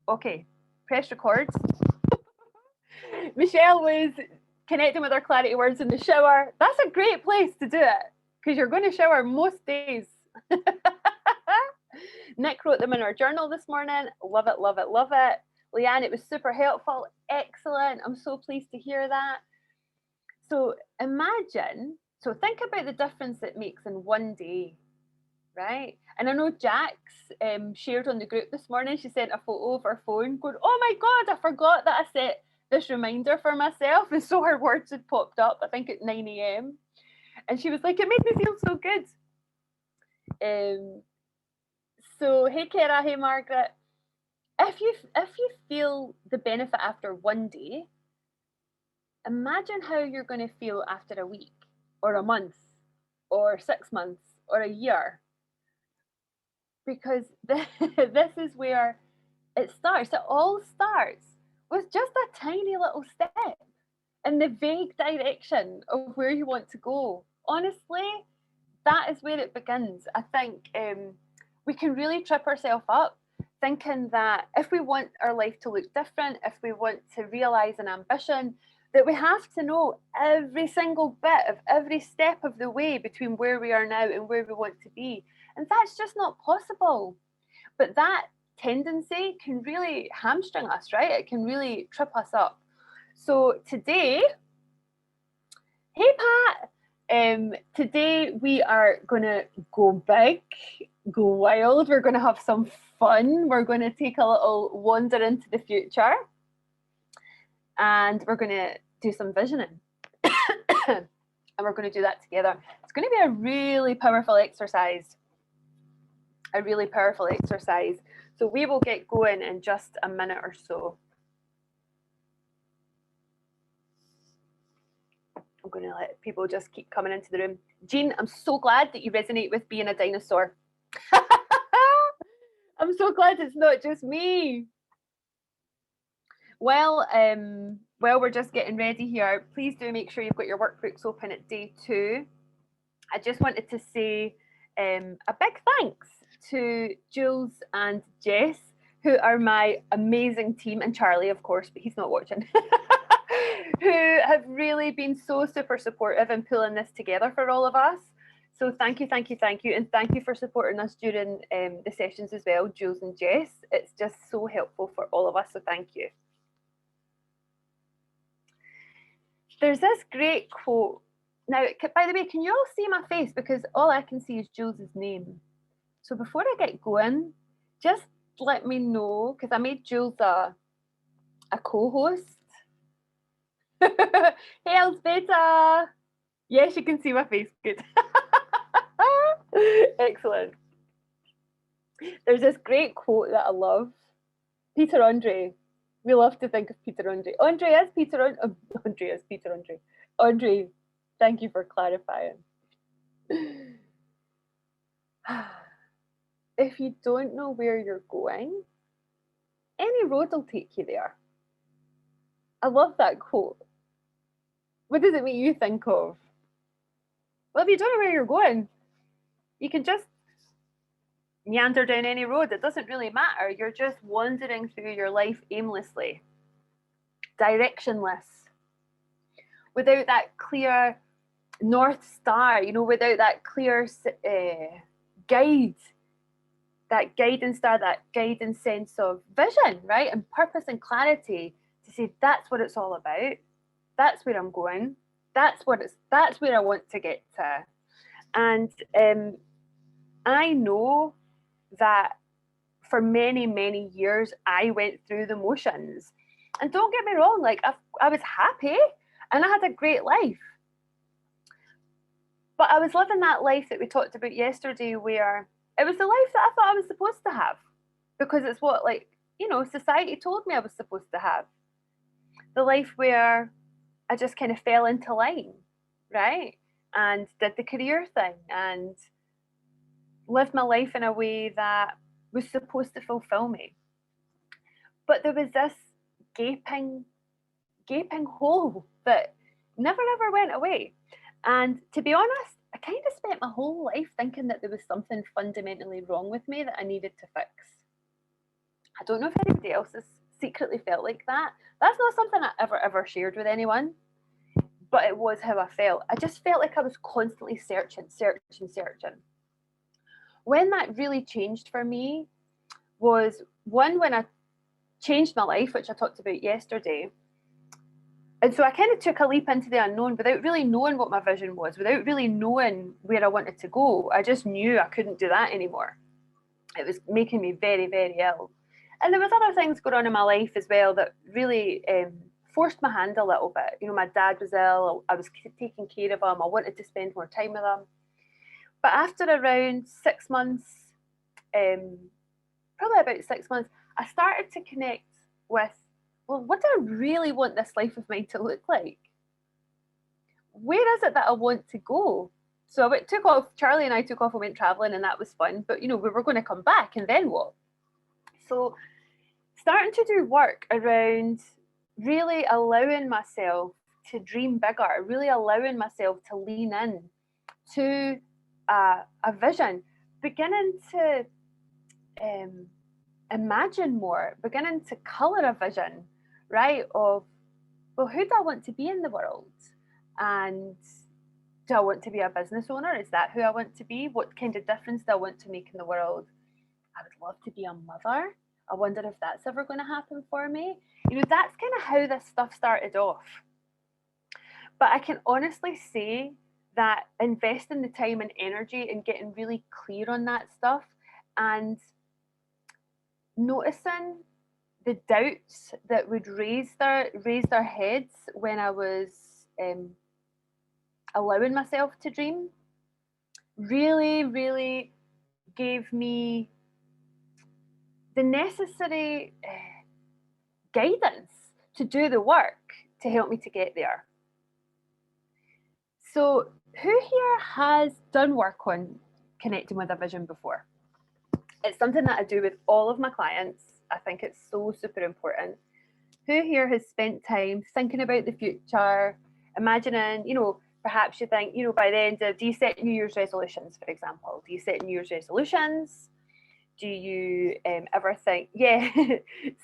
Okay, press record. Michelle was connecting with her clarity words in the shower. That's a great place to do it because you're going to shower most days. Nick wrote them in our journal this morning. Love it, love it, love it. Leanne, it was super helpful. Excellent. I'm so pleased to hear that. So think about the difference it makes in one day, right? And I know Jax shared on the group this morning, she sent a photo of her phone going, oh my God, I forgot that I set this reminder for myself. And so her words had popped up, I think at 9 a.m. And she was like, it made me feel so good. So hey Kara, hey Margaret. If you feel the benefit after one day, imagine how you're going to feel after a week or a month or 6 months or a year. Because this is where it starts. It all starts with just a tiny little step in the vague direction of where you want to go. Honestly, that is where it begins. I think we can really trip ourselves up thinking that if we want our life to look different, if we want to realize an ambition, that we have to know every single bit of every step of the way between where we are now and where we want to be. And that's just not possible. But that tendency can really hamstring us, right? It can really trip us up. So today, hey Pat, today we are going to go big, go wild. We're going to have some fun. We're going to take a little wander into the future. And we're going to do some visioning. And we're going to do that together. It's going to be a really powerful exercise. So we will get going in just a minute or so. I'm going to let people just keep coming into the room. Jean, I'm so glad that you resonate with being a dinosaur. I'm so glad it's not just me. Well, we're just getting ready here. Please do make sure you've got your workbooks open at day 2. I just wanted to say a big thanks to Jules and Jess, who are my amazing team, and Charlie, of course, but he's not watching, who have really been so super supportive in pulling this together for all of us. So thank you. And thank you for supporting us during the sessions as well, Jules and Jess. It's just so helpful for all of us, so thank you. There's this great quote. Now, by the way, can you all see my face? Because all I can see is Jules's name. So before I get going, just let me know, because I made Jules a co-host. Hey, Elzbeta. Yes, you can see my face. Good. Excellent. There's this great quote that I love. Peter Andre. We love to think of Peter Andre. Andre is Peter Andre. Andre, thank you for clarifying. If you don't know where you're going, any road will take you there. I love that quote. What does it make you think of? Well, if you don't know where you're going, you can just meander down any road. It doesn't really matter. You're just wandering through your life aimlessly, directionless, without that clear North Star, without that clear guide, that guiding star, that guiding sense of vision, right? And purpose and clarity to say, that's what it's all about. That's where I'm going. That's where I want to get to. And I know that for many, many years, I went through the motions. And don't get me wrong, I was happy and I had a great life. But I was living that life that we talked about yesterday, where it was the life that I thought I was supposed to have, because it's what, society told me I was supposed to have. The life where I just kind of fell into line, right? And did the career thing and lived my life in a way that was supposed to fulfill me. But there was this gaping hole that never ever went away. And to be honest, I kind of spent my whole life thinking that there was something fundamentally wrong with me that I needed to fix. I don't know if anybody else has secretly felt like that. That's not something I ever shared with anyone, but it was how I felt. I just felt like I was constantly searching. When that really changed for me was one, when I changed my life, which I talked about yesterday. And so I kind of took a leap into the unknown without really knowing what my vision was, without really knowing where I wanted to go. I just knew I couldn't do that anymore. It was making me very, very ill. And there was other things going on in my life as well that really forced my hand a little bit. You know, my dad was ill. I was taking care of him. I wanted to spend more time with him. But after around 6 months, probably about 6 months, I started to connect with, well, what do I really want this life of mine to look like? Where is it that I want to go? So I took off, Charlie and I took off and went traveling, and that was fun. But, you know, we were going to come back, and then what? So starting to do work around really allowing myself to dream bigger, really allowing myself to lean in to a vision, beginning to imagine more, beginning to colour a vision, right, of, well, who do I want to be in the world? And do I want to be a business owner? Is that who I want to be? What kind of difference do I want to make in the world? I would love to be a mother. I wonder if that's ever going to happen for me. You know, that's kind of how this stuff started off. But I can honestly say that investing the time and energy and getting really clear on that stuff and noticing the doubts that would raise their heads when I was allowing myself to dream really, really gave me the necessary guidance to do the work to help me to get there. So, who here has done work on connecting with a vision before? It's something that I do with all of my clients. I think it's so super important. Who here has spent time thinking about the future, imagining, you know, perhaps you think, you know, by the end of, do you set New Year's resolutions, for example? Do you set New Year's resolutions? Do you ever think, yeah,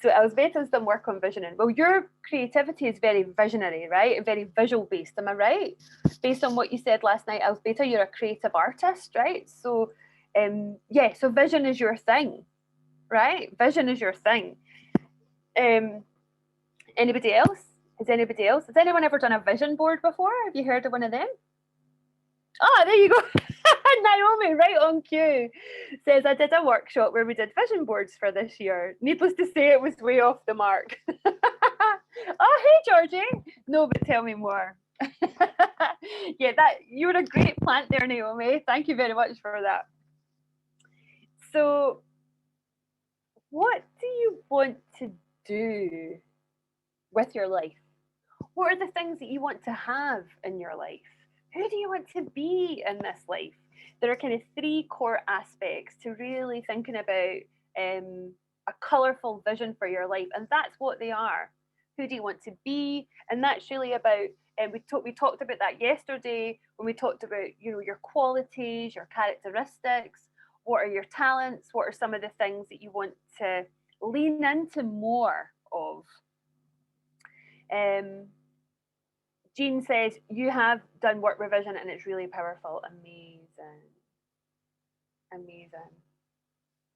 so Elzbieta's done work on visioning. Well, your creativity is very visionary, right? And very visual based, am I right? Based on what you said last night, Elzbieta, you're a creative artist, right? So, yeah, so vision is your thing, right? Vision is your thing. Anybody else? Has anyone ever done a vision board before? Have you heard of one of them? Oh, there you go. Naomi, right on cue, says, I did a workshop where we did vision boards for this year. Needless to say, it was way off the mark. Oh, hey, Georgie. No, but tell me more. Yeah, you were a great plant there, Naomi. Thank you very much for that. So, what do you want to do with your life? What are the things that you want to have in your life? Who do you want to be in this life? There are kind of 3 core aspects to really thinking about a colourful vision for your life, and that's what they are. Who do you want to be? And that's really about, we talked about that yesterday when we talked about, you know, your qualities, your characteristics. What are your talents? What are some of the things that you want to lean into more of? Jean says, you have done work revision and it's really powerful. Amazing.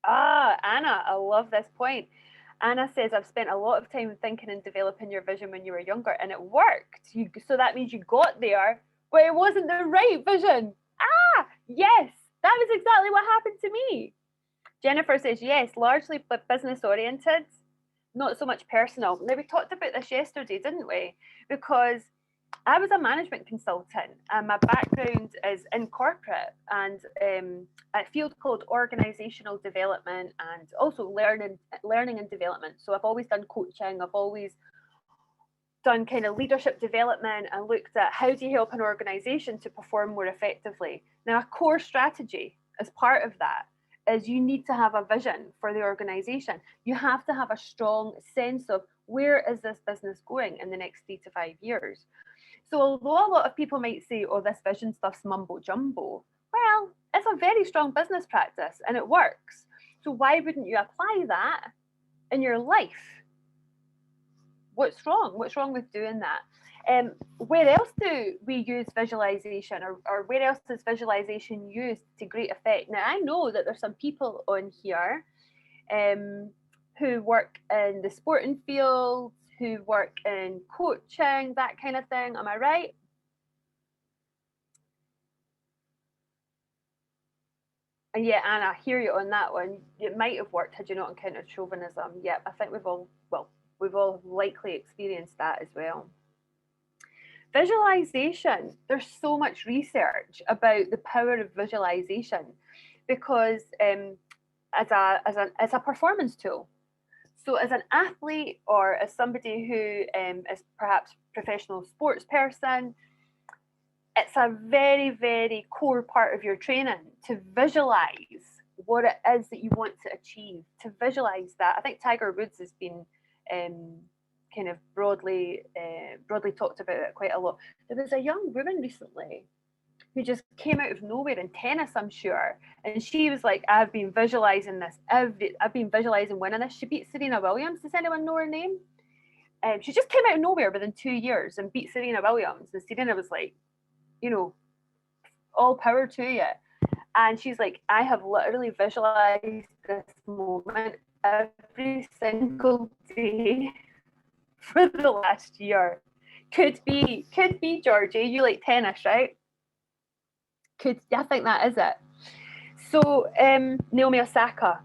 Anna, I love this point. Anna says, I've spent a lot of time thinking and developing your vision when you were younger, and it worked. So that means you got there, but it wasn't the right vision. Yes, that was exactly what happened to me. Jennifer says, yes, largely business oriented, not so much personal. Now, we talked about this yesterday, didn't we? Because I was a management consultant, and my background is in corporate and a field called organizational development and also learning and development. So I've always done coaching. I've always done kind of leadership development and looked at how do you help an organization to perform more effectively. Now, a core strategy as part of that is you need to have a vision for the organization. You have to have a strong sense of where is this business going in the next 3 to 5 years. So although a lot of people might say, oh, this vision stuff's mumbo jumbo, well, it's a very strong business practice and it works. So why wouldn't you apply that in your life. What's wrong? What's wrong with doing that? Where else do we use visualization, or where else is visualization used to great effect? Now, I know that there's some people on here who work in the sporting field, who work in coaching, that kind of thing. Am I right? And yeah, Anna, I hear you on that one. It might have worked had you not encountered chauvinism. Yep, I think we've all likely experienced that as well. Visualization, there's so much research about the power of visualization because as a performance tool. So as an athlete or as somebody who is perhaps a professional sports person, it's a very, very core part of your training to visualize what it is that you want to achieve, to visualize that. I think Tiger Woods has been kind of broadly talked about it quite a lot. There was a young woman recently who just came out of nowhere in tennis, I'm sure, and she was like, "I've been visualizing this. I've been visualizing winning this." She beat Serena Williams. Does anyone know her name? She just came out of nowhere within 2 years and beat Serena Williams, and Serena was like, you know, all power to you. And she's like, I have literally visualized this moment every single day for the last year. Could be, Georgie. You like tennis, right? I think that is it. So, Naomi Osaka,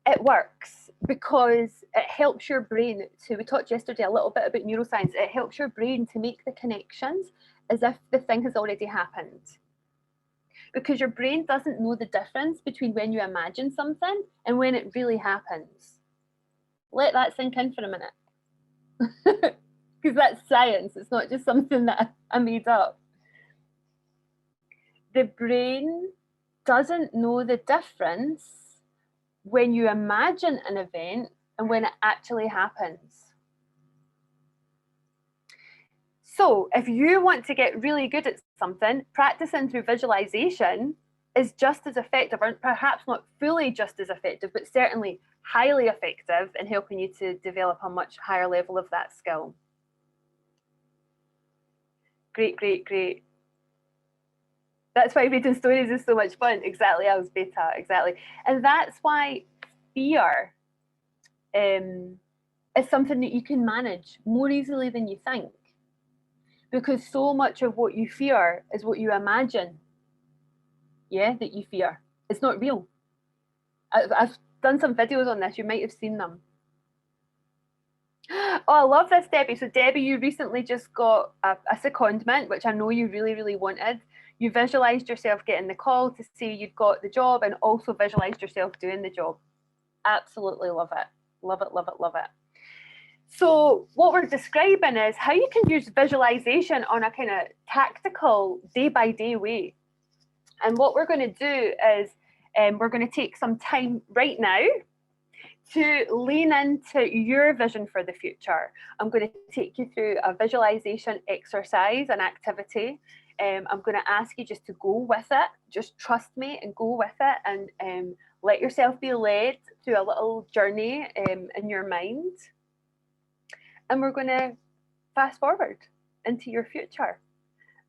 it works because it helps your brain to, we talked yesterday a little bit about neuroscience, it helps your brain to make the connections as if the thing has already happened. Because your brain doesn't know the difference between when you imagine something and when it really happens. Let that sink in for a minute. Because that's science, it's not just something that I made up. The brain doesn't know the difference when you imagine an event and when it actually happens. So if you want to get really good at something, practicing through visualization is just as effective, or perhaps not fully just as effective, but certainly highly effective in helping you to develop a much higher level of that skill. Great, great, great. That's why reading stories is so much fun. Exactly, I was beta, exactly. And that's why fear is something that you can manage more easily than you think. Because so much of what you fear is what you imagine, that you fear. It's not real. I've done some videos on this. You might have seen them. Oh, I love this, Debbie. So, Debbie, you recently just got a secondment, which I know you really, really wanted. You visualized yourself getting the call to say you'd got the job and also visualized yourself doing the job. Absolutely love it. Love it, love it, love it. So what we're describing is how you can use visualization on a kind of tactical day-by-day way. And what we're going to do is we're going to take some time right now to lean into your vision for the future. I'm going to take you through a visualization exercise, an activity. I'm going to ask you just to go with it. Just trust me and go with it, and let yourself be led through a little journey in your mind. And we're going to fast forward into your future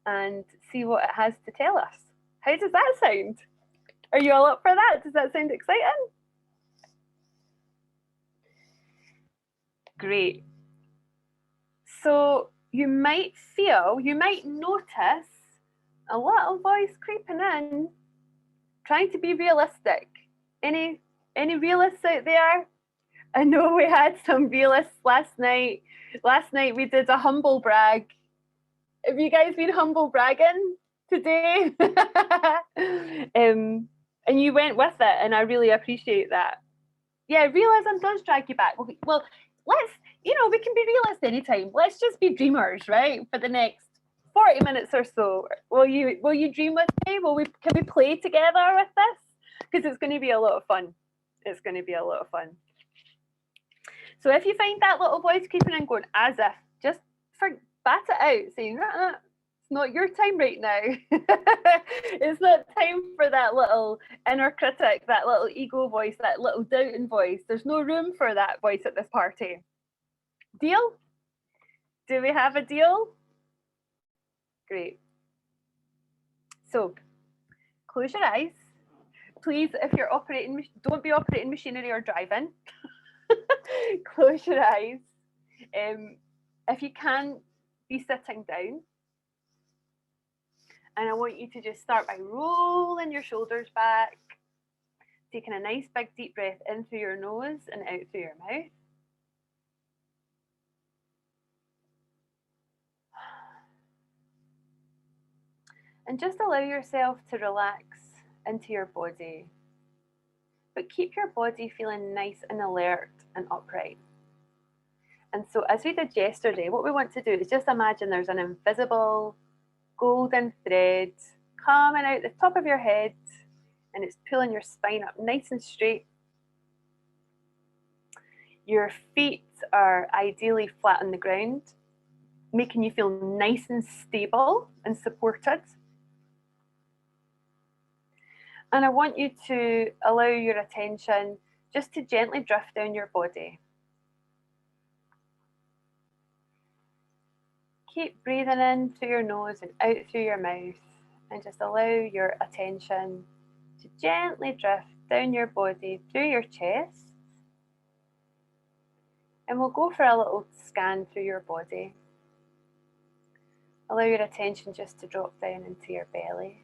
and see what it has to tell us. How does that sound? Are you all up for that? Does that sound exciting? Great. So you might notice a little voice creeping in, trying to be realistic. Any realists out there? I know we had some realists last night. Last night we did a humble brag. Have you guys been humble bragging today? And you went with it, and I really appreciate that. Yeah, realism does drag you back. Well, let's, we can be realists anytime. Let's just be dreamers, right? For the next 40 minutes or so. Will you dream with me? Can we play together with this? Because it's going to be a lot of fun. It's going to be a lot of fun. So if you find that little voice creeping in going as if, just bat it out, saying, It's not your time right now. It's not time for that little inner critic, that little ego voice, that little doubting voice. There's no room for that voice at this party. Deal? Do we have a deal? Great. So, close your eyes. Please, if you're operating, don't be operating machinery or driving. Close your eyes. If you can, be sitting down. And I want you to just start by rolling your shoulders back, taking a nice big deep breath in through your nose and out through your mouth. And just allow yourself to relax into your body. But keep your body feeling nice and alert and upright. And so as we did yesterday, what we want to do is just imagine there's an invisible golden thread coming out the top of your head and it's pulling your spine up nice and straight. Your feet are ideally flat on the ground, making you feel nice and stable and supported. And I want you to allow your attention just to gently drift down your body. Keep breathing in through your nose and out through your mouth, and just allow your attention to gently drift down your body through your chest. And we'll go for a little scan through your body. Allow your attention just to drop down into your belly.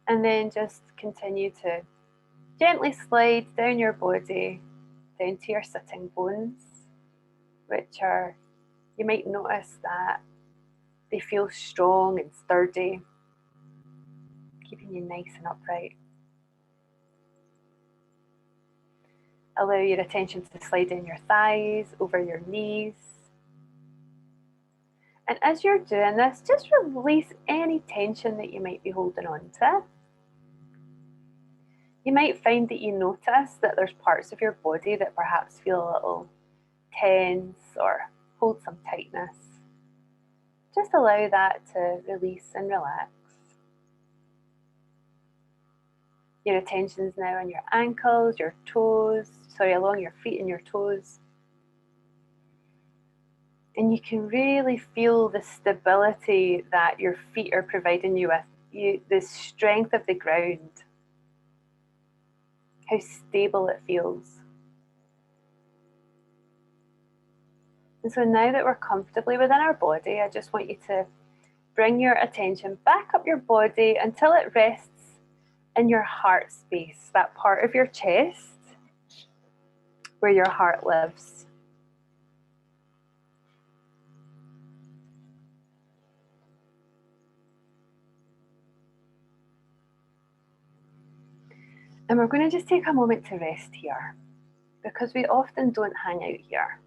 And then just continue to gently slide down your body, down to your sitting bones, which are, you might notice that they feel strong and sturdy, keeping you nice and upright. Allow your attention to slide down your thighs, over your knees. And as you're doing this, just release any tension that you might be holding on to. You might find that you notice that there's parts of your body that perhaps feel a little tense or hold some tightness. Just allow that to release and relax. Your attention's now on your ankles, your toes, along your feet and your toes. And you can really feel the stability that your feet are providing you with, the strength of the ground, how stable it feels. And so now that we're comfortably within our body, I just want you to bring your attention back up your body until it rests in your heart space, that part of your chest where your heart lives. And we're going to just take a moment to rest here, because we often don't hang out here.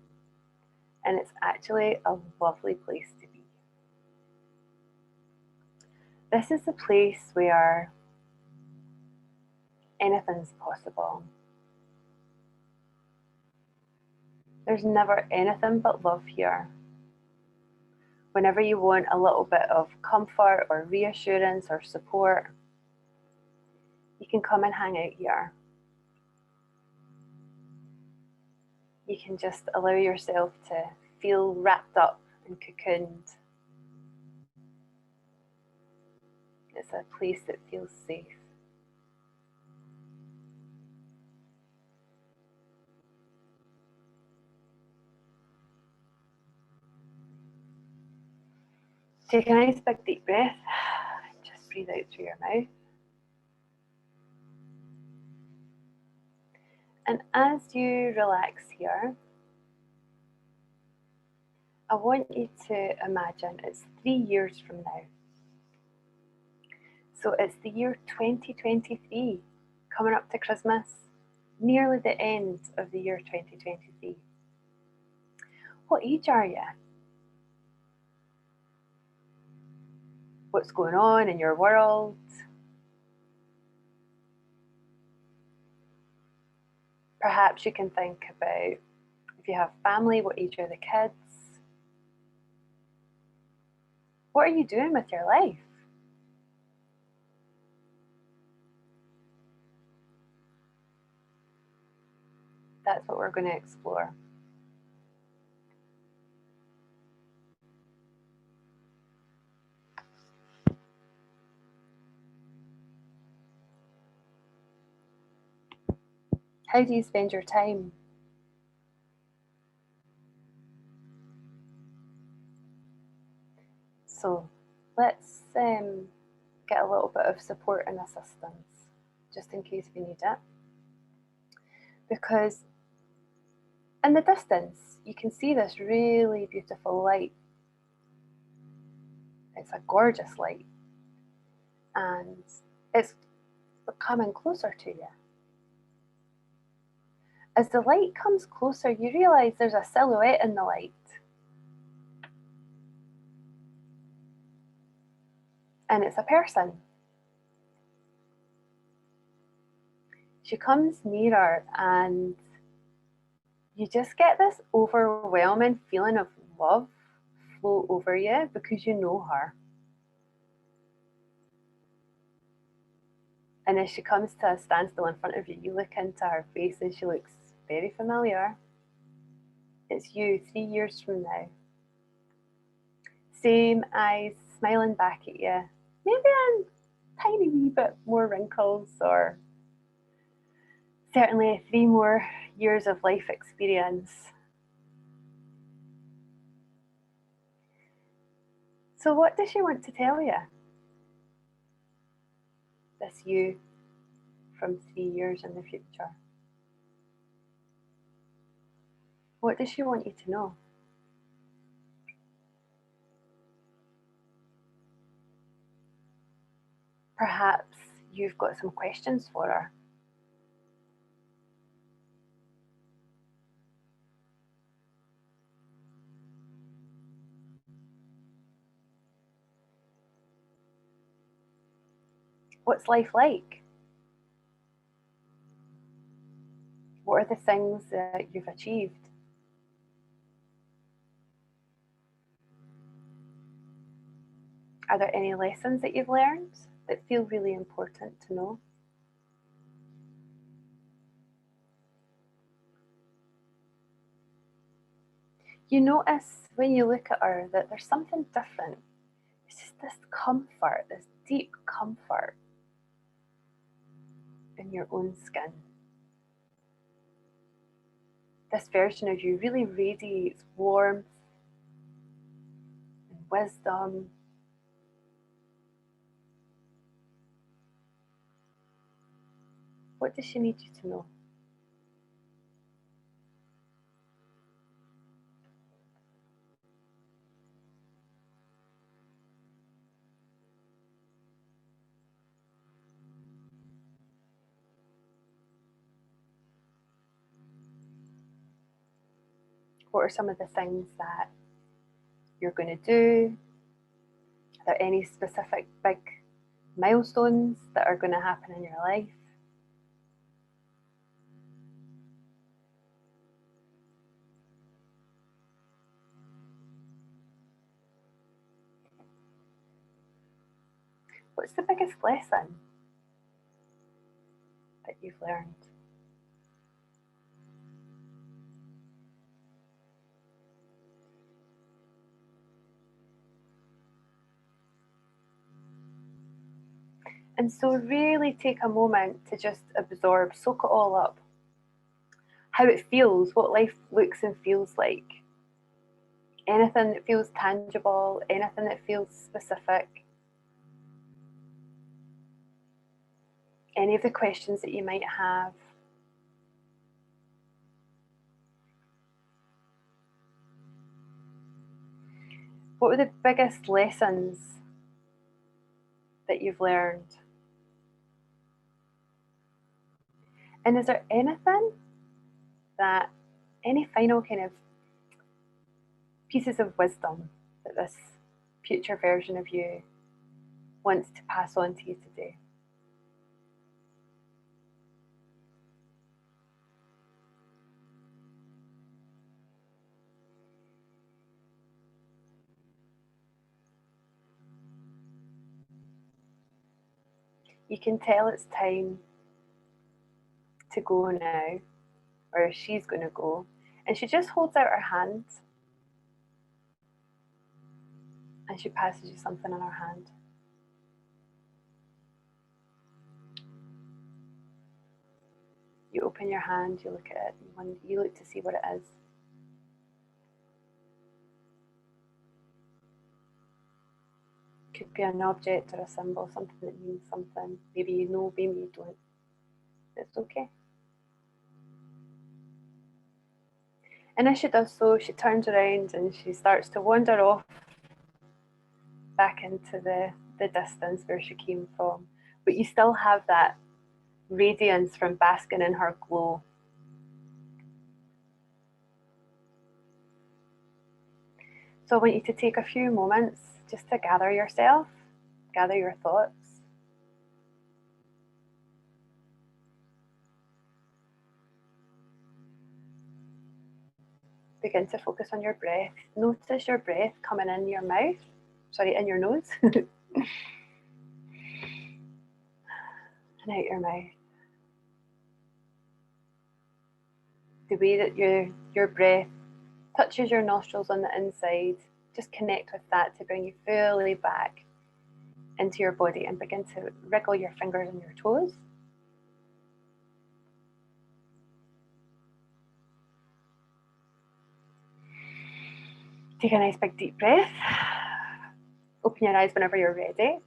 And it's actually a lovely place to be. This is the place where anything's possible. There's never anything but love here. Whenever you want a little bit of comfort or reassurance or support, you can come and hang out here. You can just allow yourself to feel wrapped up and cocooned. It's a place that feels safe. Take a nice big deep breath. Just breathe out through your mouth. And as you relax here, I want you to imagine it's 3 years from now. So it's the year 2023, coming up to Christmas, nearly the end of the year 2023. What age are you? What's going on in your world? Perhaps you can think about If you have family, what age are the kids? What are you doing with your life? That's what we're going to explore. How do you spend your time? So let's get a little bit of support and assistance, just in case we need it. Because in the distance, you can see this really beautiful light. It's a gorgeous light. And it's coming closer to you. As the light comes closer, you realize there's a silhouette in the light. And it's a person. She comes nearer and you just get this overwhelming feeling of love flow over you because you know her. And as she comes to a standstill in front of you, you look into her face and she looks very familiar. It's you 3 years from now. Same eyes, smiling back at you. Maybe a tiny wee bit more wrinkles, or certainly 3 more years of life experience. So what does she want to tell you? This you from 3 years in the future. What does she want you to know? Perhaps you've got some questions for her. What's life like? What are the things that you've achieved? Are there any lessons that you've learned that feel really important to know? You notice when you look at her that there's something different. It's just this comfort, this deep comfort in your own skin. This version of you really radiates warmth and wisdom. What does she need you to know? What are some of the things that you're going to do? Are there any specific big milestones that are going to happen in your life? What's the biggest lesson that you've learned? And so really take a moment to just absorb, soak it all up. How it feels, what life looks and feels like. Anything that feels tangible, anything that feels specific. Any of the questions that you might have. What were the biggest lessons that you've learned? And is there anything that, any final kind of pieces of wisdom that this future version of you wants to pass on to you today? You can tell it's time to go now, or she's going to go. And she just holds out her hand and she passes you something in her hand. You open your hand, you look at it, you look to see what it is. Could be an object or a symbol, something that means something. Maybe you know, maybe you don't. It's okay. And as she does so, she turns around and she starts to wander off back into the distance where she came from. But you still have that radiance from basking in her glow. So I want you to take a few moments just to gather yourself, gather your thoughts. Begin to focus on your breath. Notice your breath coming in your mouth, in your nose, and out your mouth. The way that your breath touches your nostrils on the inside, just connect with that to bring you fully back into your body and begin to wriggle your fingers and your toes. Take a nice big deep breath. Open your eyes whenever you're ready.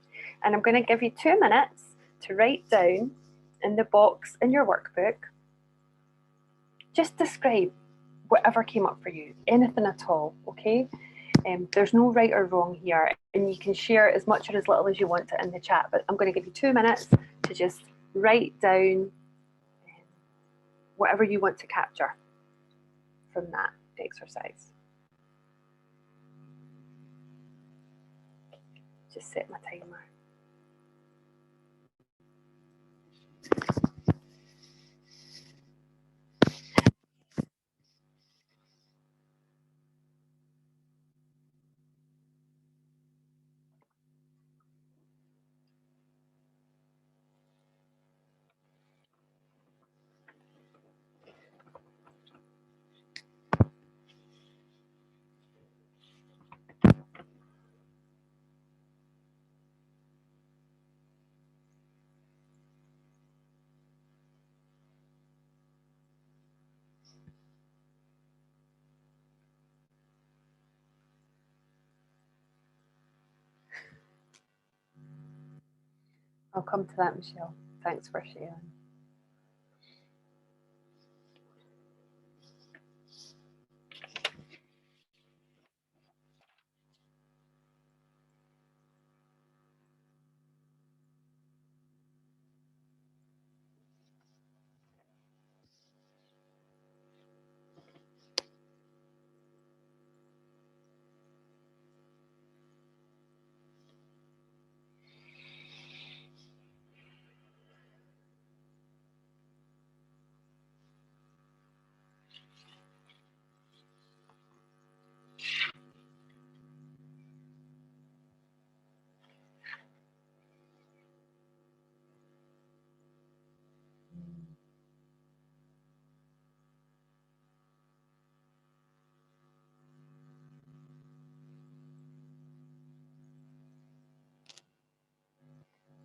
And I'm going to give you 2 minutes to write down in the box in your workbook. Just describe whatever came up for you, anything at all, okay? There's no right or wrong here, and you can share as much or as little as you want to in the chat, but I'm going to give you 2 minutes to just write down whatever you want to capture from that exercise. Just set my timer. I'll come to that, Michelle. Thanks for sharing.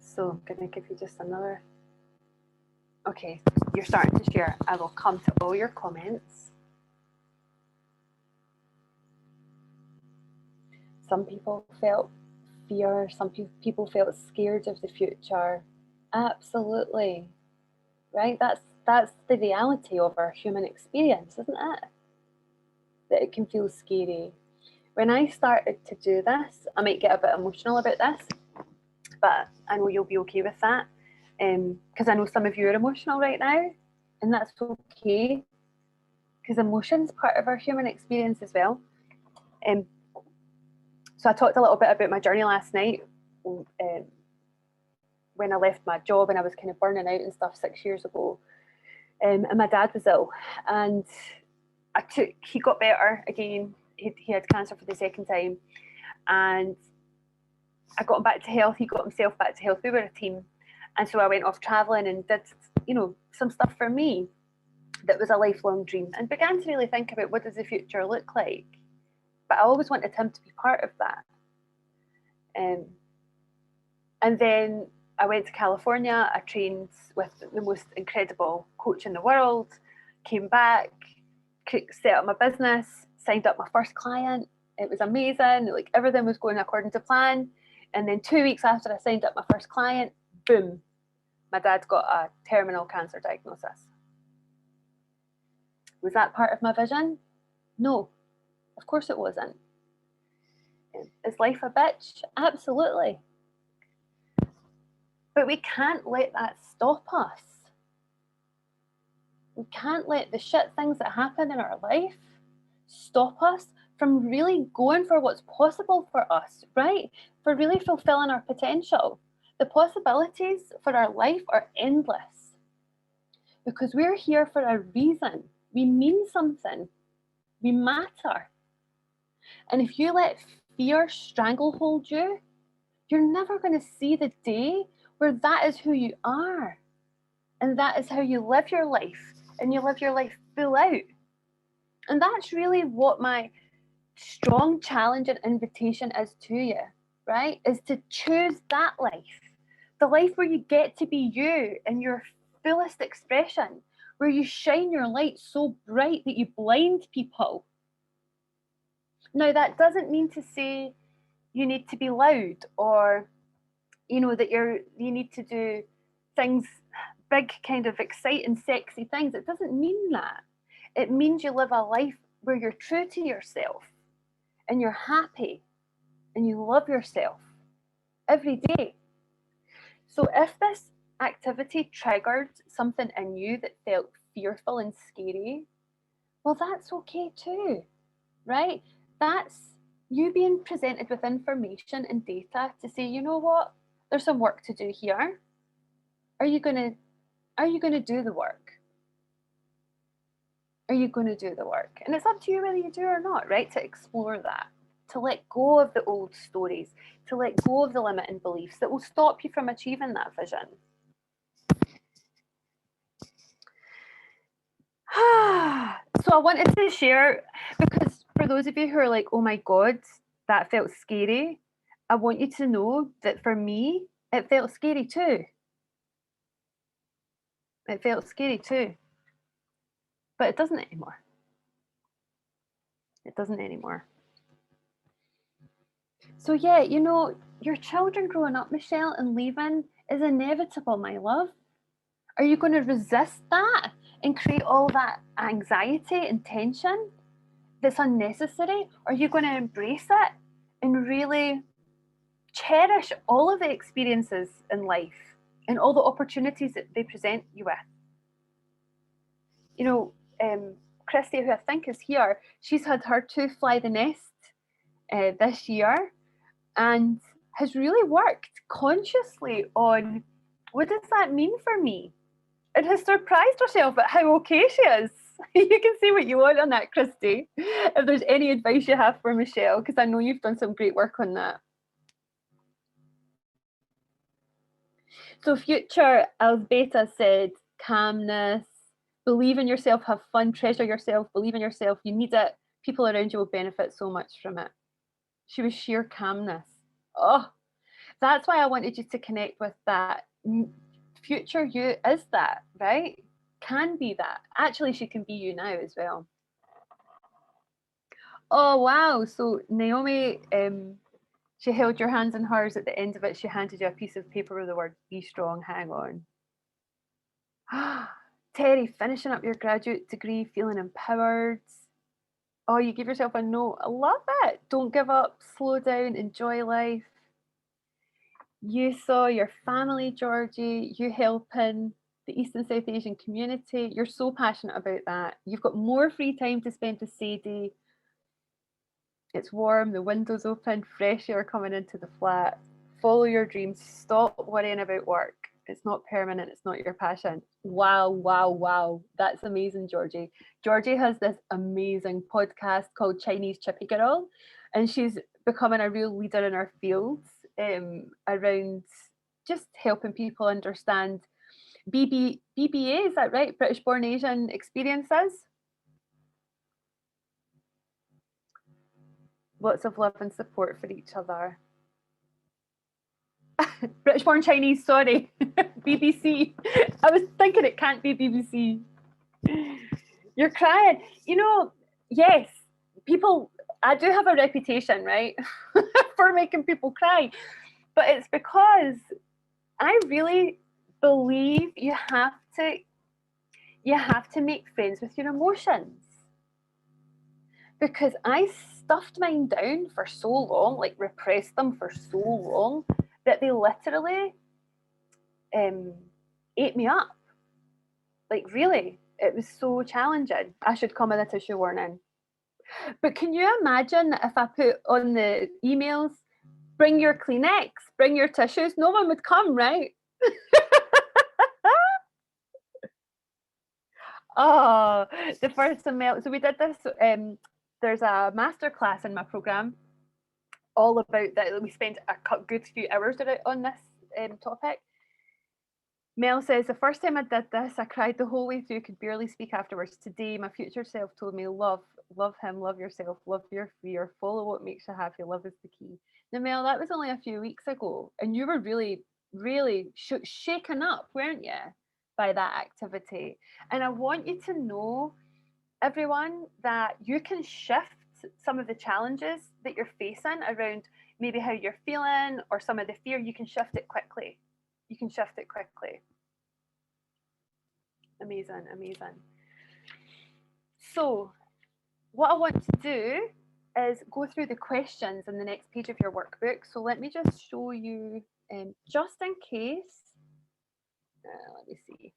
So I'm going to give you just another. Okay, you're starting to share. I will come to all your comments. Some people felt fear, some people felt scared of the future. Absolutely. Right? That's the reality of our human experience, isn't it? That it can feel scary. When I started to do this, I might get a bit emotional about this, but I know you'll be okay with that, because I know some of you are emotional right now, and that's okay, because emotion's part of our human experience as well. So I talked a little bit about my journey last night, when I left my job and I was kind of burning out and stuff 6 years ago, and my dad was ill, and he got better again. He had cancer for the second time, and I got him back to health. He got himself back to health. We were a team, And so I went off traveling and did, some stuff for me that was a lifelong dream, and began to really think about what does the future look like. But I always wanted him to be part of that. And then I went to California. I trained with the most incredible coach in the world, came back, set up my business, signed up my first client. It was amazing. Like, everything was going according to plan. And then 2 weeks after I signed up my first client, boom, my dad got a terminal cancer diagnosis. Was that part of my vision? No, of course it wasn't. Is life a bitch? Absolutely. But we can't let that stop us. We can't let the shit things that happen in our life stop us from really going for what's possible for us, right? For really fulfilling our potential. The possibilities for our life are endless because we're here for a reason. We mean something. We matter. And if you let fear stranglehold you, you're never going to see the day where that is who you are. And that is how you live your life. And you live your life full out. And that's really what my strong challenge and invitation is to you, right? Is to choose that life. The life where you get to be you in your fullest expression, where you shine your light so bright that you blind people. Now, that doesn't mean to say you need to be loud or, that you need to do things, big kind of exciting, sexy things. It doesn't mean that. It means you live a life where you're true to yourself and you're happy and you love yourself every day. So if this activity triggered something in you that felt fearful and scary, well, that's okay too, right? That's you being presented with information and data to say, you know what, there's some work to do here. Are you gonna do the work? Are you going to do the work? And it's up to you whether you do or not, right? To explore that, to let go of the old stories, to let go of the limiting beliefs that will stop you from achieving that vision. So I wanted to share, because for those of you who are like, oh my God, that felt scary, I want you to know that for me, it felt scary too. It felt scary too. But it doesn't anymore. It doesn't anymore. So yeah, your children growing up, Michelle, and leaving is inevitable, my love. Are you going to resist that and create all that anxiety and tension that's unnecessary? Or are you going to embrace it and really cherish all of the experiences in life and all the opportunities that they present you with? Christy, who I think is here, she's had her tooth fly the nest this year and has really worked consciously on what does that mean for me, and has surprised herself at how okay she is. You can say what you want on that, Christy, if there's any advice you have for Michelle, because I know you've done some great work on that. So future Alzbeta said calmness, believe in yourself, have fun, treasure yourself, believe in yourself, you need it, people around you will benefit so much from it. She was sheer calmness. Oh, that's why I wanted you to connect with that. Future you is that, right? Can be that. Actually, she can be you now as well. Oh, wow. So Naomi, she held your hands in hers. At the end of it, she handed you a piece of paper with the word, be strong, hang on. Terry, finishing up your graduate degree, feeling empowered. Oh, you give yourself a note. I love it. Don't give up, slow down, enjoy life. You saw your family, Georgie, you helping the East and South Asian community. You're so passionate about that. You've got more free time to spend with Sadie. It's warm, the window's open, fresh air coming into the flat. Follow your dreams. Stop worrying about work. It's not permanent. It's not your passion. Wow, wow, wow. That's amazing, Georgie. Georgie has this amazing podcast called Chinese Chippy Girl, and she's becoming a real leader in her field around just helping people understand BBA, is that right? British Born Asian Experiences. Lots of love and support for each other. British Born Chinese, sorry. BBC. I was thinking it can't be BBC. You're crying. You know, yes, people, I do have a reputation, right, for making people cry. But it's because I really believe you have to make friends with your emotions. Because I stuffed mine down for so long, like repressed them for so long, that they literally ate me up. Like, really, it was so challenging. I should come with a tissue warning. But can you imagine if I put on the emails, bring your Kleenex, bring your tissues? No one would come, right? Oh, the first email. So we did this. There's a master class in my program all about that. We spent a good few hours on this topic. Mel says, the first time I did this, I cried the whole way through, could barely speak afterwards. Today, my future self told me, love him, love yourself, love your fear, follow what makes you happy, love is the key. Now, Mel, that was only a few weeks ago, and you were really, really shaken up, weren't you, by that activity? And I want you to know, everyone, that you can shift some of the challenges that you're facing around maybe how you're feeling or some of the fear. You can shift it quickly. You can shift it quickly. Amazing, amazing. So what I want to do is go through the questions in the next page of your workbook. So let me just show you, just in case, let me see.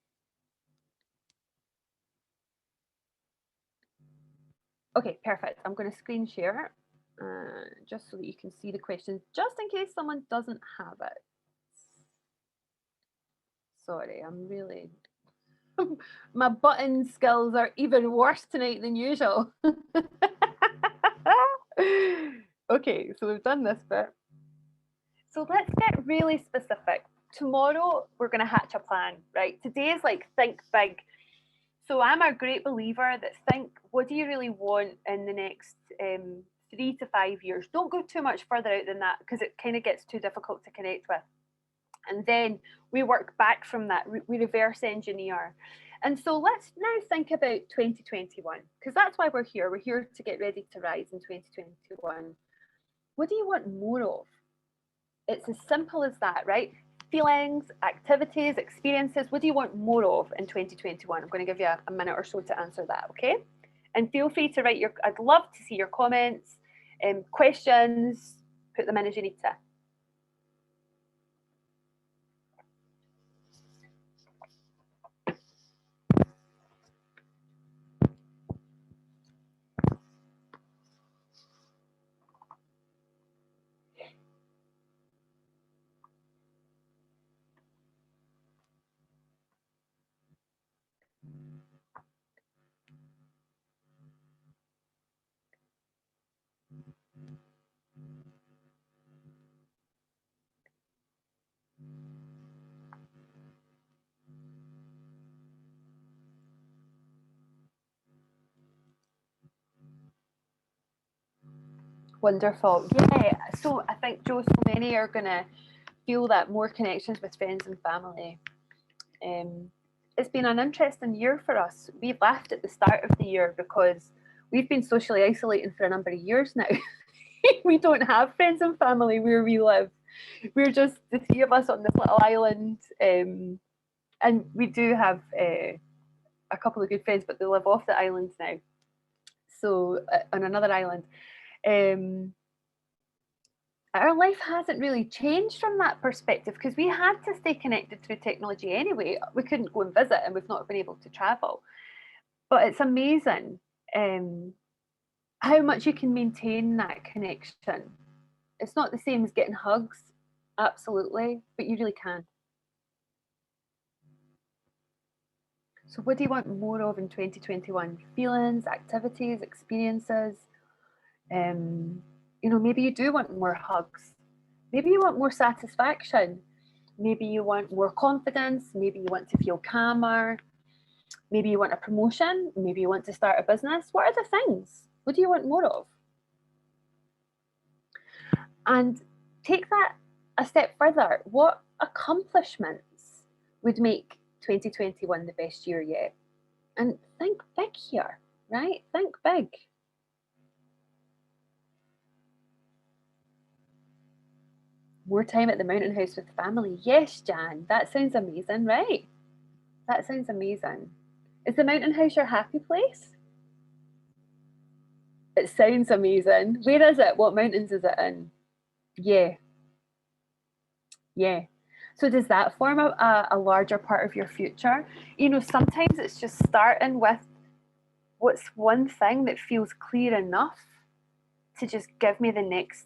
Okay, perfect. I'm going to screen share just so that you can see the questions, just in case someone doesn't have it. Sorry, I'm really... My button skills are even worse tonight than usual. Okay, so we've done this bit. So let's get really specific. Tomorrow, we're going to hatch a plan, right? Today is like think big. So I'm a great believer that think, what do you really want in the next 3 to 5 years? Don't go too much further out than that, because it kind of gets too difficult to connect with. And then we work back from that, we reverse engineer. And so let's now think about 2021, because that's why we're here. We're here to get ready to rise in 2021. What do you want more of? It's as simple as that, right? Feelings, activities, experiences. What do you want more of in 2021? I'm going to give you a minute or so to answer that, okay? And feel free to write I'd love to see your comments, questions, put them in as you need to. Wonderful. Yeah, so I think, Joe, so many are going to feel that more connections with friends and family. It's been an interesting year for us. We laughed at the start of the year because we've been socially isolating for a number of years now. We don't have friends and family where we live. We're just the three of us on this little island. And we do have a couple of good friends, but they live off the island now. So on another island. Our life hasn't really changed from that perspective, because we had to stay connected through technology anyway. We couldn't go and visit, and we've not been able to travel. But it's amazing how much you can maintain that connection. It's not the same as getting hugs, absolutely, but you really can. So what do you want more of in 2021? Feelings, activities, experiences. Maybe you do want more hugs. Maybe you want more satisfaction. Maybe you want more confidence. Maybe you want to feel calmer. Maybe you want a promotion. Maybe you want to start a business. What are the things? What do you want more of? And take that a step further. What accomplishments would make 2021 the best year yet? And think big here, right? Think big. More time at the mountain house with family. Yes, Jan, that sounds amazing, right? That sounds amazing. Is the mountain house your happy place? It sounds amazing. Where is it? What mountains is it in? Yeah, yeah. So does that form a larger part of your future? You know, sometimes it's just starting with what's one thing that feels clear enough to just give me the next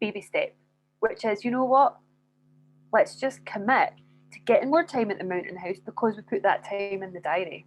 baby step, which is, you know what? Let's just commit to getting more time at the mountain house because we put that time in the diary.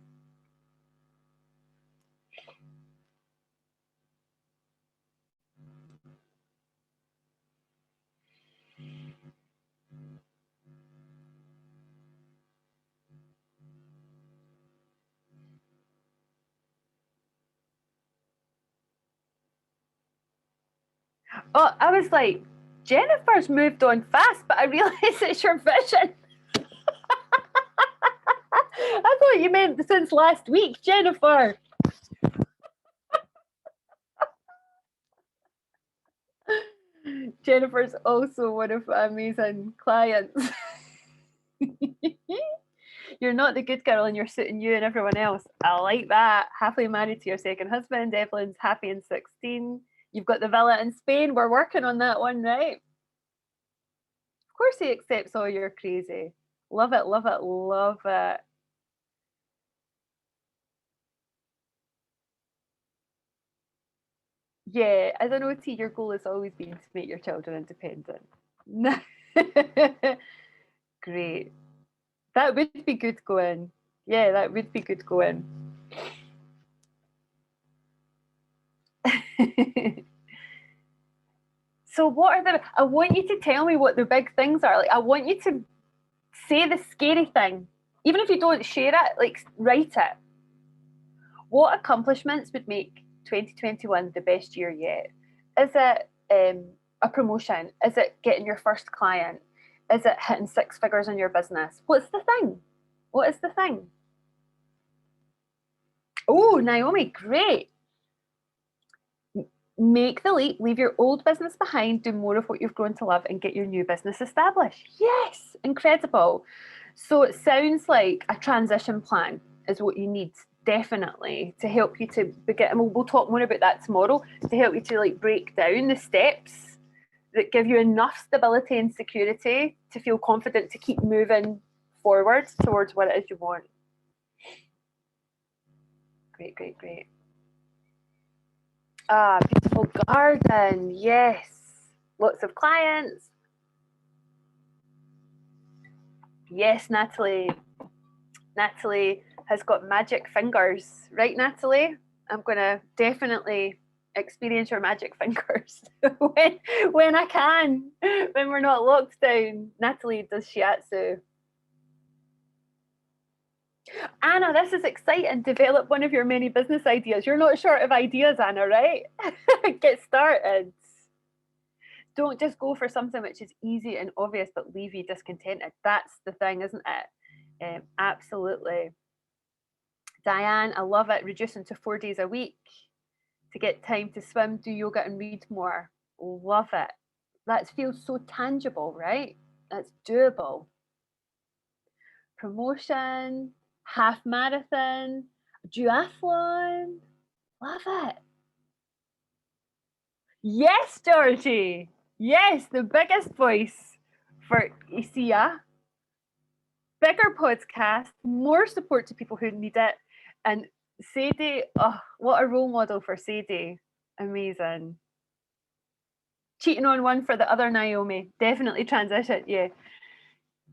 Oh, I was like, Jennifer's moved on fast, but I realise it's your vision. I thought you meant since last week, Jennifer. Jennifer's also one of my amazing clients. You're not the good girl and you're suiting you and everyone else. I like that. Happily married to your second husband. Evelyn's happy and 16. You've got the villa in Spain. We're working on that one, right? Of course he accepts all your crazy. Love it, love it, love it. Yeah, as an OT, your goal has always been to make your children independent. Great. That would be good going. Yeah, that would be good going. So what are the, I want you to tell me what the big things are. Like, I want you to say the scary thing. Even if you don't share it, like, write it. What accomplishments would make 2021 the best year yet? Is it a promotion? Is it getting your first client? Is it hitting 6 figures in your business? What's the thing? What is the thing? Oh, Naomi, great. Make the leap, leave your old business behind, do more of what you've grown to love, and get your new business established. Yes, incredible. So it sounds like a transition plan is what you need, definitely, to help you to begin. And we'll talk more about that tomorrow, to help you to like break down the steps that give you enough stability and security to feel confident to keep moving forward towards what it is you want. Great, great, great. Ah, beautiful garden. Yes. Lots of clients. Yes, Natalie. Natalie has got magic fingers. Right, Natalie? I'm going to definitely experience your magic fingers when I can, when we're not locked down. Natalie does shiatsu. Anna, this is exciting. Develop one of your many business ideas. You're not short of ideas, Anna, right? Get started. Don't just go for something which is easy and obvious but leave you discontented. That's the thing, isn't it? Absolutely. Diane, I love it. Reducing to 4 days a week to get time to swim, do yoga, and read more. Love it. That feels so tangible, right? That's doable. Promotion, half marathon, duathlon. Love it. Yes, Georgie. Yes, the biggest voice for ICEA. Bigger podcast, more support to people who need it. And Sadie, oh, what a role model for Sadie. Amazing. Cheating on one for the other Naomi. Definitely transition. Yeah.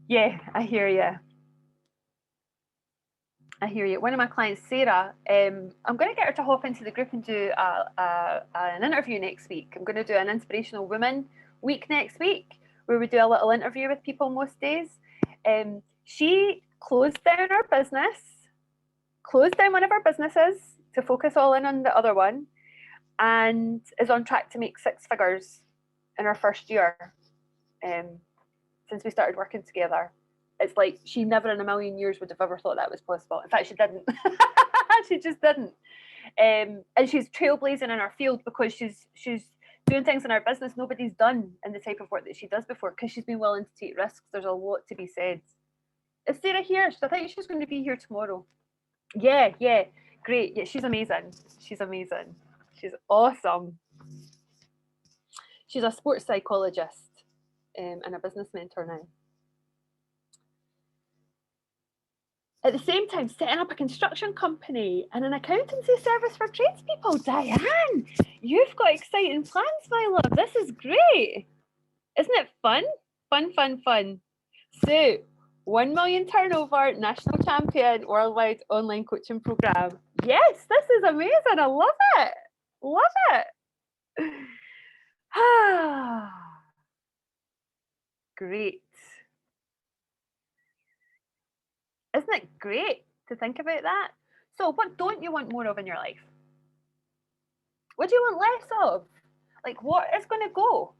Yeah, I hear you. I hear you. One of my clients, Sarah, I'm going to get her to hop into the group and do an interview next week. I'm going to do an Inspirational Woman week next week where we do a little interview with people most days. She closed down her business, closed down one of her businesses to focus all in on the other one, and is on track to make 6 figures in her first year since we started working together. It's like she never in a million years would have ever thought that was possible. In fact, she didn't. She just didn't. And she's trailblazing in her field because she's doing things in her business nobody's done in the type of work that she does before, because she's been willing to take risks. There's a lot to be said. Is Sarah here? I think she's going to be here tomorrow. Yeah, great. Yeah, she's amazing. She's awesome. She's a sports psychologist and a business mentor now. At the same time, setting up a construction company and an accountancy service for tradespeople. Diane, you've got exciting plans, my love. This is great. Isn't it fun? Fun. So, 1 million turnover, national champion, worldwide online coaching program. Yes, this is amazing. I love it. Great. Isn't it great to think about that? So what don't you want more of in your life? What do you want less of? Like, what is going to go?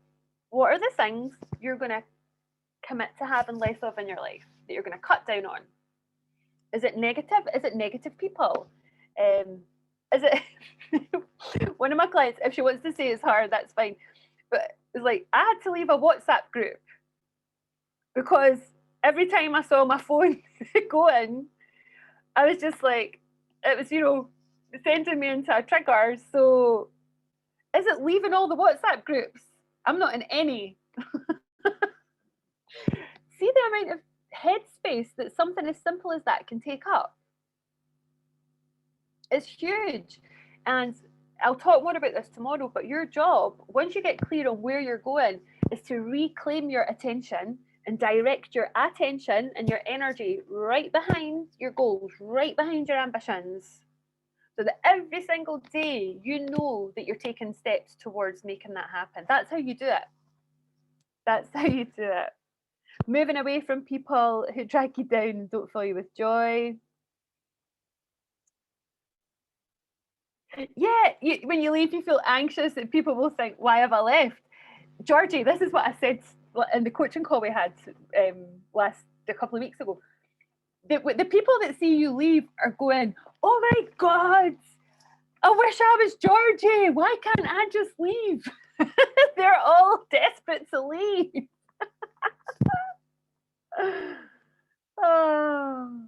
What are the things you're going to commit to having less of in your life that you're going to cut down on? Is it negative? Is it negative people? Is it one of my clients, if she wants to say it's hard, that's fine. But it's like, I had to leave a WhatsApp group because every time I saw my phone going, I was just like, it was, sending me into a trigger. So is it leaving all the WhatsApp groups? I'm not in any. See the amount of headspace that something as simple as that can take up. It's huge. And I'll talk more about this tomorrow, but your job, once you get clear on where you're going, is to reclaim your attention and direct your attention and your energy right behind your goals, right behind your ambitions, so that every single day you know that you're taking steps towards making that happen. That's how you do it. Moving away from people who drag you down and don't fill you with joy. Yeah, when you leave, you feel anxious that people will think, why have I left? Georgie, this is what I said in the coaching call we had a couple of weeks ago. The people that see you leave are going, oh my God, I wish I was Georgie. Why can't I just leave? They're all desperate to leave. Oh.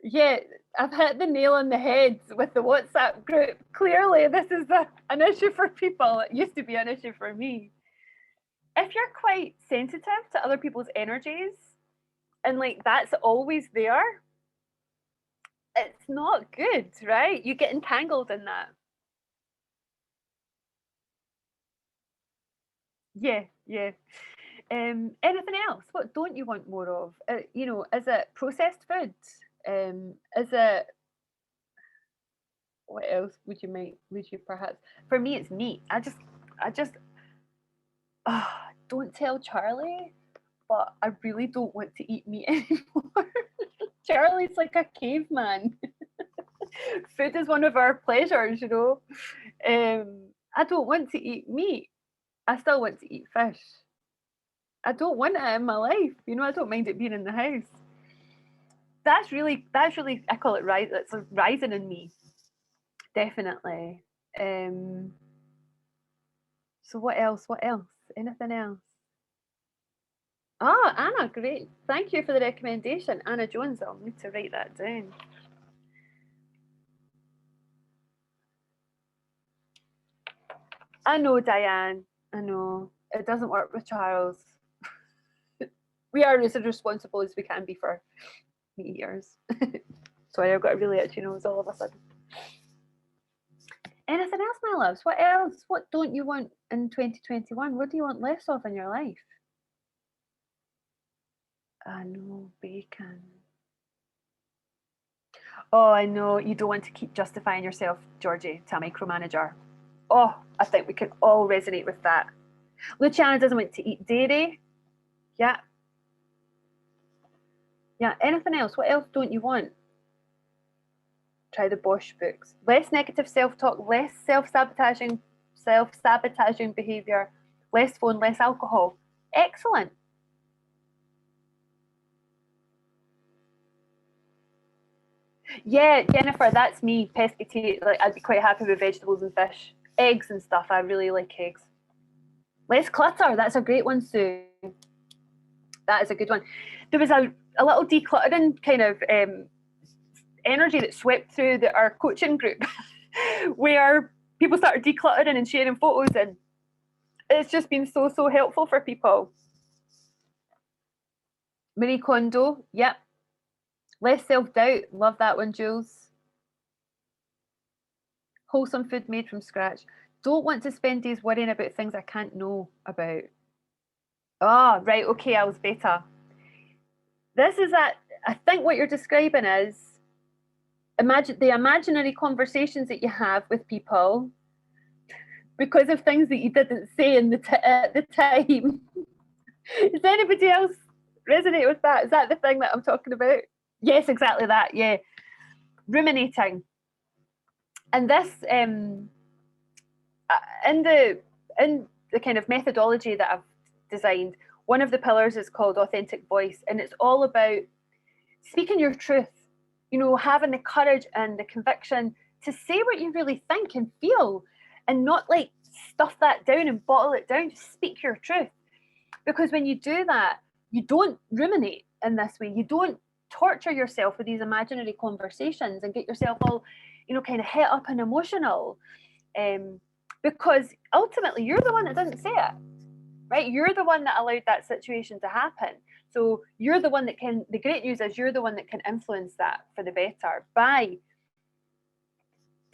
Yeah, I've hit the nail on the head with the WhatsApp group. Clearly, this is an issue for people. It used to be an issue for me. If you're quite sensitive to other people's energies and like that's always there, it's not good, right? You get entangled in that. Yeah. Anything else? What don't you want more of? Is it processed food? Is it, what else would you perhaps? For me, it's meat. I just don't tell Charlie, but I really don't want to eat meat anymore. Charlie's like a caveman. Food is one of our pleasures, I don't want to eat meat. I still want to eat fish. I don't want it in my life. I don't mind it being in the house. That's really, I call it rise. It's rising in me. Definitely. So what else? Anything else? Oh, Anna, great. Thank you for the recommendation. Anna Jones, I'll need to write that down. I know, Diane. I know. It doesn't work with Charles. We are as irresponsible as we can be for meat eaters. Sorry, I've got a really itchy nose all of a sudden. Anything else, my loves? What else? What don't you want in 2021? What do you want less of in your life? I know, bacon. Oh, I know. You don't want to keep justifying yourself, Georgie, to a micromanager. Oh, I think we can all resonate with that. Luciana doesn't want to eat dairy. Yeah. Yeah. Anything else? What else don't you want? Try the Bosch books. Less negative self-talk, less self-sabotaging behavior, less phone, less alcohol. Excellent. Yeah, Jennifer, that's me. Pesky, like I'd be quite happy with vegetables and fish. Eggs and stuff. I really like eggs. Less clutter. That's a great one, Sue. That is a good one. There was a little decluttering kind of energy that swept through our coaching group where people started decluttering and sharing photos, and it's just been so helpful for people. Marie Kondo, yep. Less self-doubt, love that one, Jules. Wholesome food made from scratch. Don't want to spend days worrying about things I can't know about. Ah, right, okay, I was better. This is that, I think what you're describing is imagine the imaginary conversations that you have with people because of things that you didn't say at the time. Does anybody else resonate with that? Is that the thing that I'm talking about? Yes, exactly that. Yeah, ruminating. And this, in the kind of methodology that I've designed, one of the pillars is called authentic voice, and it's all about speaking your truth. You know, having the courage and the conviction to say what you really think and feel, and not like stuff that down and bottle it down. Just speak your truth, because when you do that, you don't ruminate in this way. You don't torture yourself with these imaginary conversations and get yourself all, you know, kind of het up and emotional, because ultimately you're the one that didn't say it, right? You're the one that allowed that situation to happen. So you're the one that can, the great news is you're the one that can influence that for the better by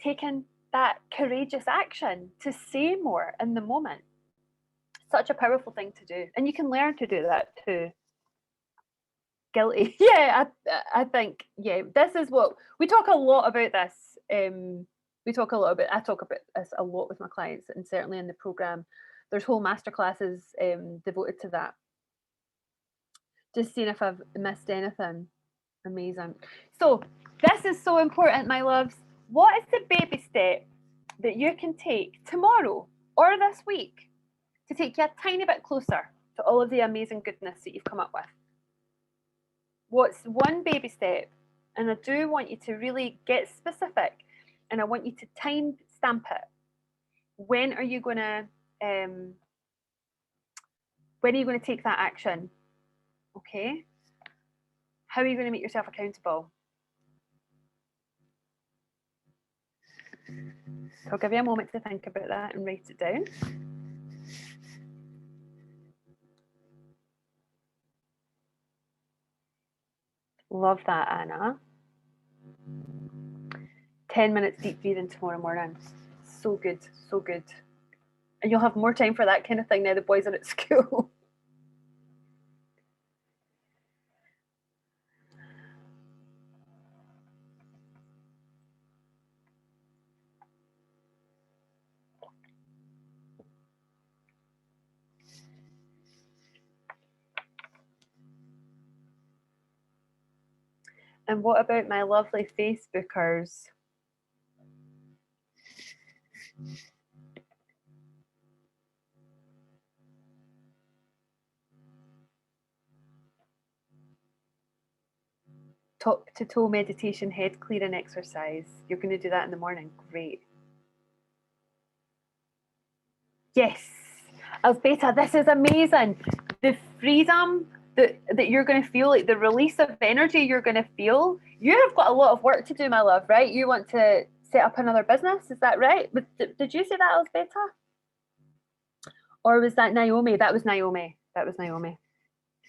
taking that courageous action to say more in the moment. Such a powerful thing to do. And you can learn to do that too. Guilty. Yeah, I think, yeah, this is what we talk a lot about this. I talk about this a lot with my clients, and certainly in the program. There's whole masterclasses devoted to that. Just seeing if I've missed anything. Amazing. So this is so important, my loves. What is the baby step that you can take tomorrow or this week to take you a tiny bit closer to all of the amazing goodness that you've come up with? What's one baby step? And I do want you to really get specific, and I want you to time stamp it. When are you going to take that action? Okay. How are you going to make yourself accountable? So I'll give you a moment to think about that and write it down. Love that, Anna. 10 minutes deep breathing tomorrow morning. So good, so good. And you'll have more time for that kind of thing now the boys are at school. And what about my lovely Facebookers? Top to toe meditation, head clearing exercise. You're going to do that in the morning. Great. Yes, Alzbeta, this is amazing. The freedom that you're going to feel, like the release of energy you're going to feel. You have got a lot of work to do, my love, right? You want to set up another business, is that right? Did you say that, Alzbeta? Or was that Naomi? That was Naomi.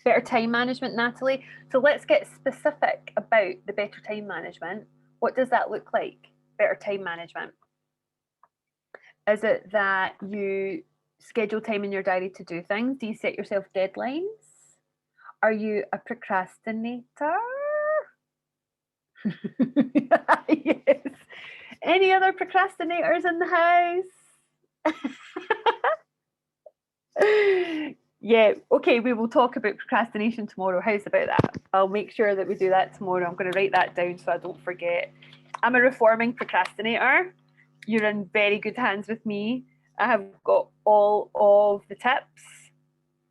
Better time management, Natalie. So let's get specific about the better time management. What does that look like? Better time management. Is it that you schedule time in your diary to do things? Do you set yourself deadlines? Are you a procrastinator? Yes. Any other procrastinators in the house? Yeah, okay, we will talk about procrastination tomorrow. How's about that? I'll make sure that we do that tomorrow. I'm going to write that down so I don't forget. I'm a reforming procrastinator. You're in very good hands with me. I have got all of the tips.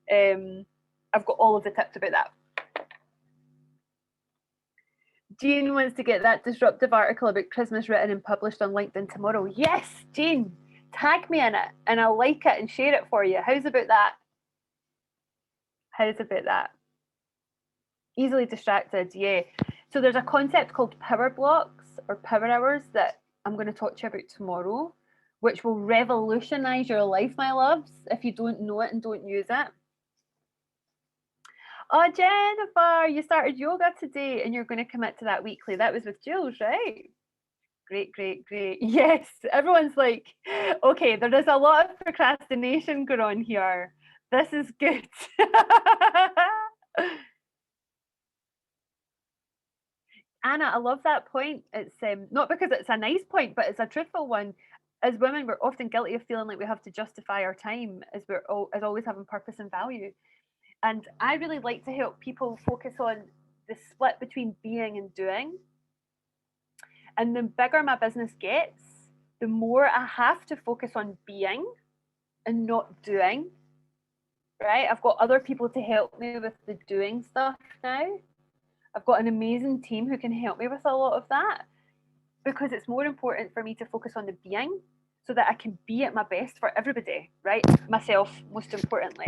I've got all of the tips about that. Jean wants to get that disruptive article about Christmas written and published on LinkedIn tomorrow. Yes, Jean, tag me in it and I'll like it and share it for you. How's about that? How's about that? Easily distracted, yeah. So there's a concept called power blocks or power hours that I'm going to talk to you about tomorrow, which will revolutionize your life, my loves, if you don't know it and don't use it. Oh, Jennifer, you started yoga today and you're going to commit to that weekly. That was with Jules, right? Great, great, great. Yes, everyone's like, okay, there is a lot of procrastination going on here. This is good. Anna, I love that point. It's not because it's a nice point, but it's a truthful one. As women, we're often guilty of feeling like we have to justify our time as as always having purpose and value. And I really like to help people focus on the split between being and doing. And the bigger my business gets, the more I have to focus on being and not doing. Right? I've got other people to help me with the doing stuff now. I've got an amazing team who can help me with a lot of that because it's more important for me to focus on the being so that I can be at my best for everybody, right? Myself, most importantly.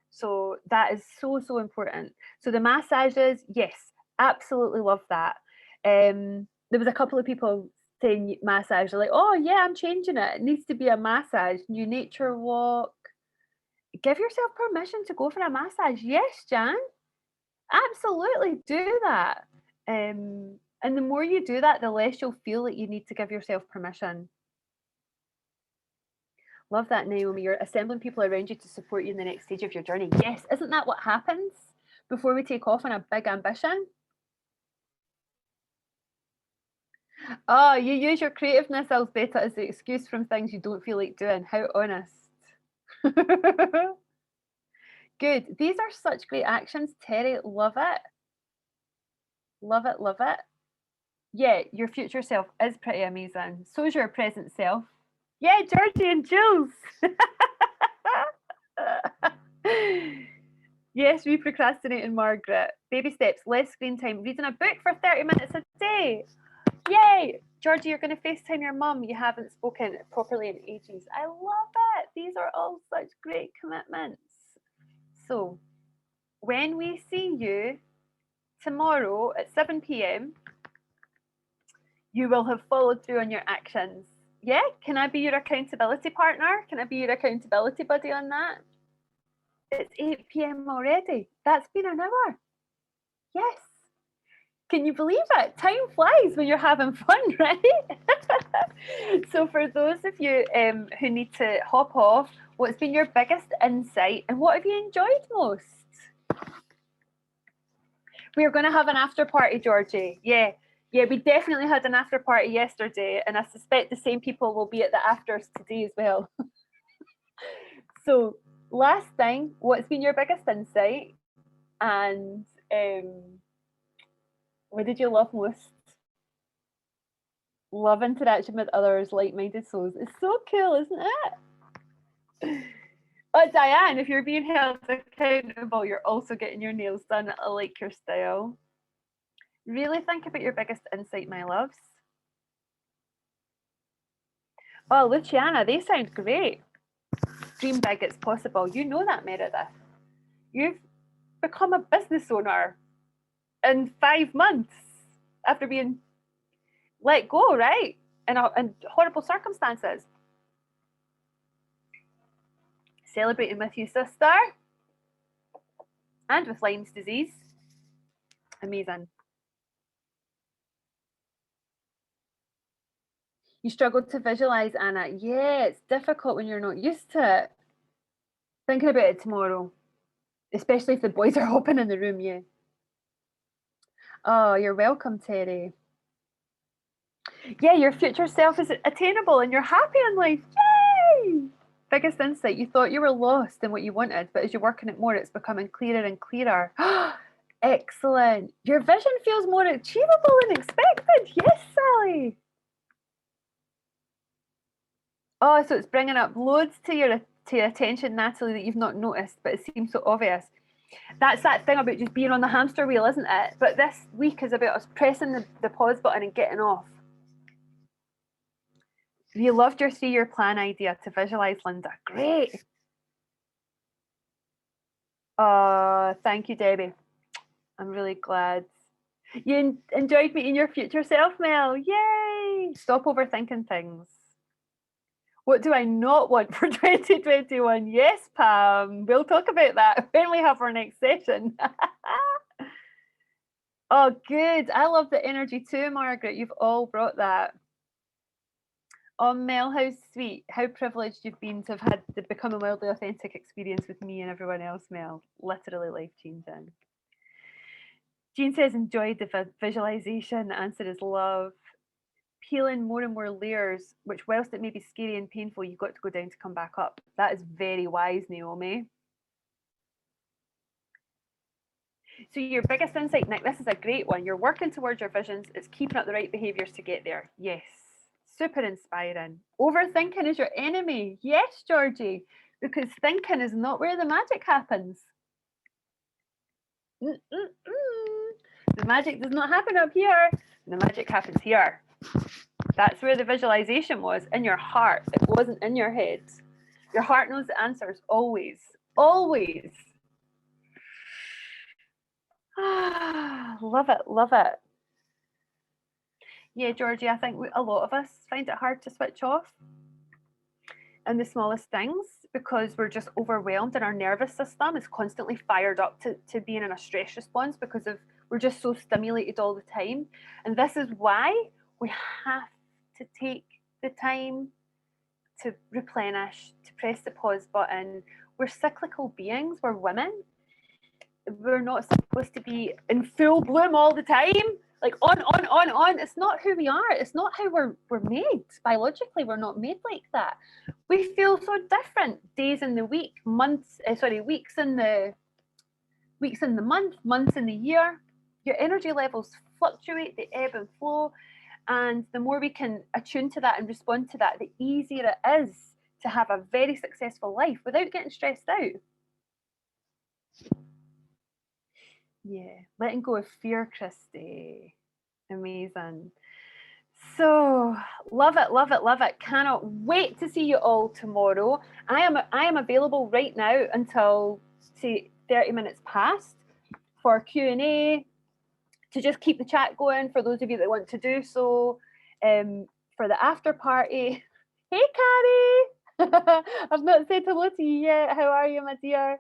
So that is so, so important. So the massages, yes, absolutely love that. There was a couple of people saying massage, they're like, oh yeah, I'm changing it. It needs to be a massage, new nature walk. Give yourself permission to go for a massage. Yes, Jan, absolutely do that. And the more you do that, the less you'll feel that you need to give yourself permission. Love that, Naomi. You're assembling people around you to support you in the next stage of your journey. Yes, isn't that what happens before we take off on a big ambition? Oh, you use your creativeness, Elzbeta, as the excuse from things you don't feel like doing. How honest. Good. These are such great actions, Terry. Love it. Love it, love it. Yeah, your future self is pretty amazing. So's your present self. Yeah, Georgie and Jules. Yes, we procrastinating, Margaret. Baby steps, less screen time, reading a book for 30 minutes a day. Yay! Georgie, you're going to FaceTime your mum. You haven't spoken properly in ages. I love it. These are all such great commitments. So, when we see you tomorrow at 7 p.m., you will have followed through on your actions. Yeah? Can I be your accountability partner? Can I be your accountability buddy on that? It's 8 p.m. already. That's been an hour. Yes. Can you believe it? Time flies when you're having fun, right? So, for those of you who need to hop off, what's been your biggest insight and what have you enjoyed most? We're going to have an after party, Georgie. Yeah. Yeah, we definitely had an after party yesterday, and I suspect the same people will be at the afters today as well. So, last thing, what's been your biggest insight? And what did you love most? Love interaction with others, like-minded souls. It's so cool, isn't it? Oh, Diane, if you're being held accountable, you're also getting your nails done. I like your style. Really think about your biggest insight, my loves. Oh, Luciana, they sound great. Dream big, it's possible. You know that, Meredith. You've become a business owner in 5 months after being let go, right? In horrible circumstances. Celebrating with you, sister. And with Lyme's disease. Amazing. You struggled to visualize, Anna. Yeah, it's difficult when you're not used to it. Thinking about it tomorrow, especially if the boys are hopping in the room, yeah. Oh, you're welcome, Terry. Yeah, your future self is attainable and you're happy in life. Yay! Biggest insight, you thought you were lost in what you wanted, but as you're working it more, it's becoming clearer and clearer. Excellent. Your vision feels more achievable than expected. Yes, Sally. Oh, so it's bringing up loads to your attention, Natalie, that you've not noticed, but it seems so obvious. That's that thing about just being on the hamster wheel, isn't it? But this week is about us pressing the pause button and getting off. You loved your 3-year plan idea to visualize, Linda. Great. Thank you, Debbie. I'm really glad. You enjoyed meeting your future self, Mel. Yay! Stop overthinking things. What do I not want for 2021? Yes, Pam. We'll talk about that when we have our next session. Oh, good. I love the energy too, Margaret. You've all brought that. Oh, Mel, how sweet. How privileged you've been to have had to become a wildly authentic experience with me and everyone else, Mel. Literally life-changing. Jean says, enjoyed the visualization. The answer is love. Peeling more and more layers, which whilst it may be scary and painful, you've got to go down to come back up. That is very wise, Naomi. So your biggest insight, Nick, this is a great one. You're working towards your visions. It's keeping up the right behaviours to get there. Yes. Super inspiring. Overthinking is your enemy. Yes, Georgie, because thinking is not where the magic happens. The magic does not happen up here. The magic happens here. That's where the visualization was, in your heart. It wasn't in your head. Your heart knows the answers always. Always. Love it, love it. Yeah, Georgie, I think a lot of us find it hard to switch off in the smallest things because we're just overwhelmed and our nervous system is constantly fired up to being in a stress response because of we're just so stimulated all the time. And this is why we have to take the time to replenish, to press the pause button. We're cyclical beings, we're women. We're not supposed to be in full bloom all the time, like on. It's not who we are. It's not how we're made. Biologically, we're not made like that. We feel so different days in the week, weeks in the month, months in the year. Your energy levels fluctuate, they ebb and flow. And the more we can attune to that and respond to that, the easier it is to have a very successful life without getting stressed out. Yeah, letting go of fear, Christy. Amazing. So love it, love it, love it. Cannot wait to see you all tomorrow. I am available right now until say 30 minutes past for Q&A, to just keep the chat going for those of you that want to do so. For the after party. Hey Carrie! I've not said hello to you yet. How are you, my dear?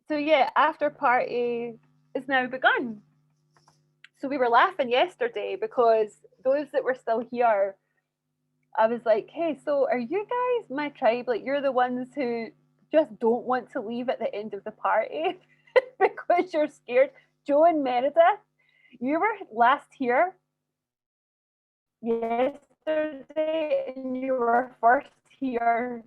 So yeah, after party is now begun. So we were laughing yesterday because those that were still here, I was like, hey, so are you guys my tribe? Like, you're the ones who just don't want to leave at the end of the party because you're scared. Joe and Meredith, you were last here yesterday and you were first here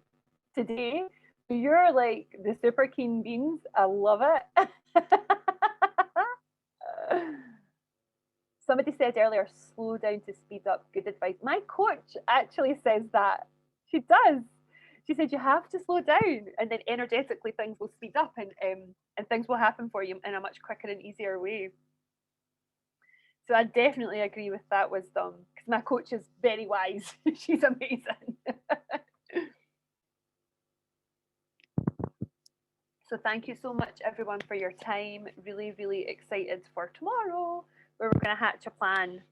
today. You're like the super keen beans. I love it. Somebody said earlier, slow down to speed up. Good advice. My coach actually says that. She does. She said you have to slow down, and then energetically things will speed up, and things will happen for you in a much quicker and easier way. So I definitely agree with that wisdom because my coach is very wise. She's amazing. So thank you so much, everyone, for your time. Really, really excited for tomorrow, where we're going to hatch a plan.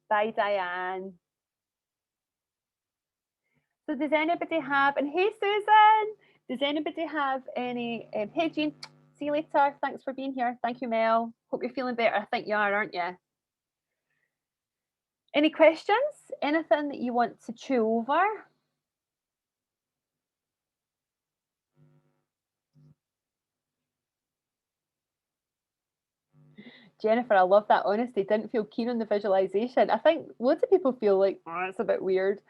Bye, Diane. So does anybody have, and hey, Susan, does anybody have any, hey, Jean, see you later. Thanks for being here. Thank you, Mel. Hope you're feeling better. I think you are, aren't you? Any questions? Anything that you want to chew over? Jennifer, I love that honesty. Didn't feel keen on the visualization. I think loads of people feel like, oh, it's a bit weird.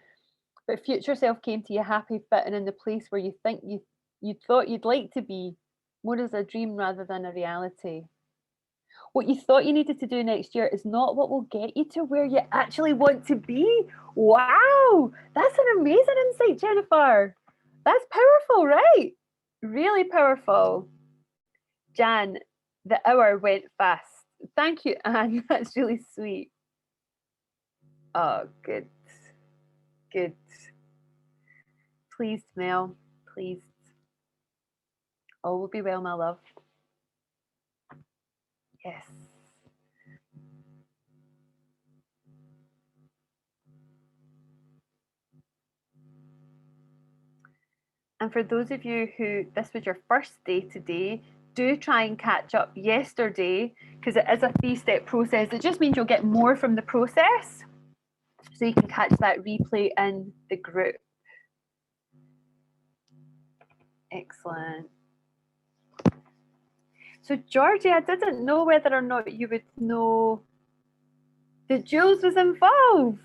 But future self came to you happy, fitting in the place where you think you thought you'd like to be, more as a dream rather than a reality. What you thought you needed to do next year is not what will get you to where you actually want to be. Wow, that's an amazing insight, Jennifer. That's powerful, right? Really powerful. Jan, the hour went fast. Thank you, Anne. That's really sweet. Oh, good. Good. Pleased, Mel. Pleased. All will be well, my love. Yes. And for those of you who this was your first day today, do try and catch up yesterday, because it is a 3-step process. It just means you'll get more from the process. So you can catch that replay in the group. Excellent. So Georgie, I didn't know whether or not you would know that Jules was involved.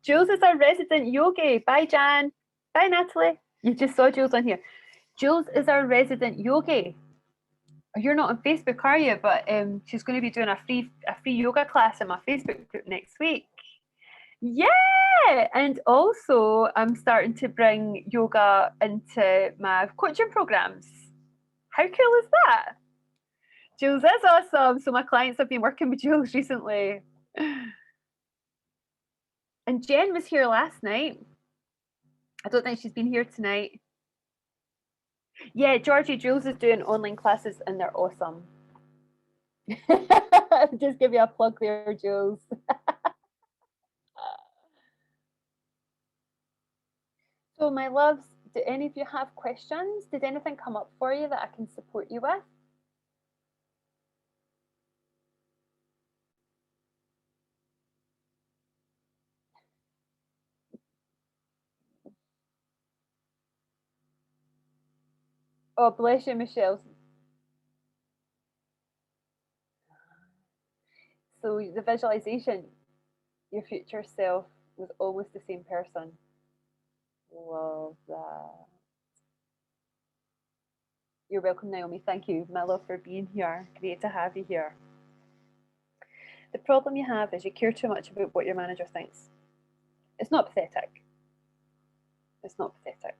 Jules is our resident yogi. Bye, Jan. Bye, Natalie. You just saw Jules on here. Jules is our resident yogi. You're not on Facebook, are you? But she's going to be doing a free yoga class in my Facebook group next week. Yeah, and also I'm starting to bring yoga into my coaching programs. How cool is that? Jules is awesome. So my clients have been working with Jules recently. And Jen was here last night. I don't think she's been here tonight. Yeah, Georgie, Jules is doing online classes and they're awesome. Just give you a plug there, Jules. So my loves, do any of you have questions? Did anything come up for you that I can support you with? Oh, bless you, Michelle. So the visualization, your future self was almost the same person. Love that. You're welcome, Naomi. Thank you, my love, for being here. Great to have you here. The problem you have is you care too much about what your manager thinks. It's not pathetic. It's not pathetic.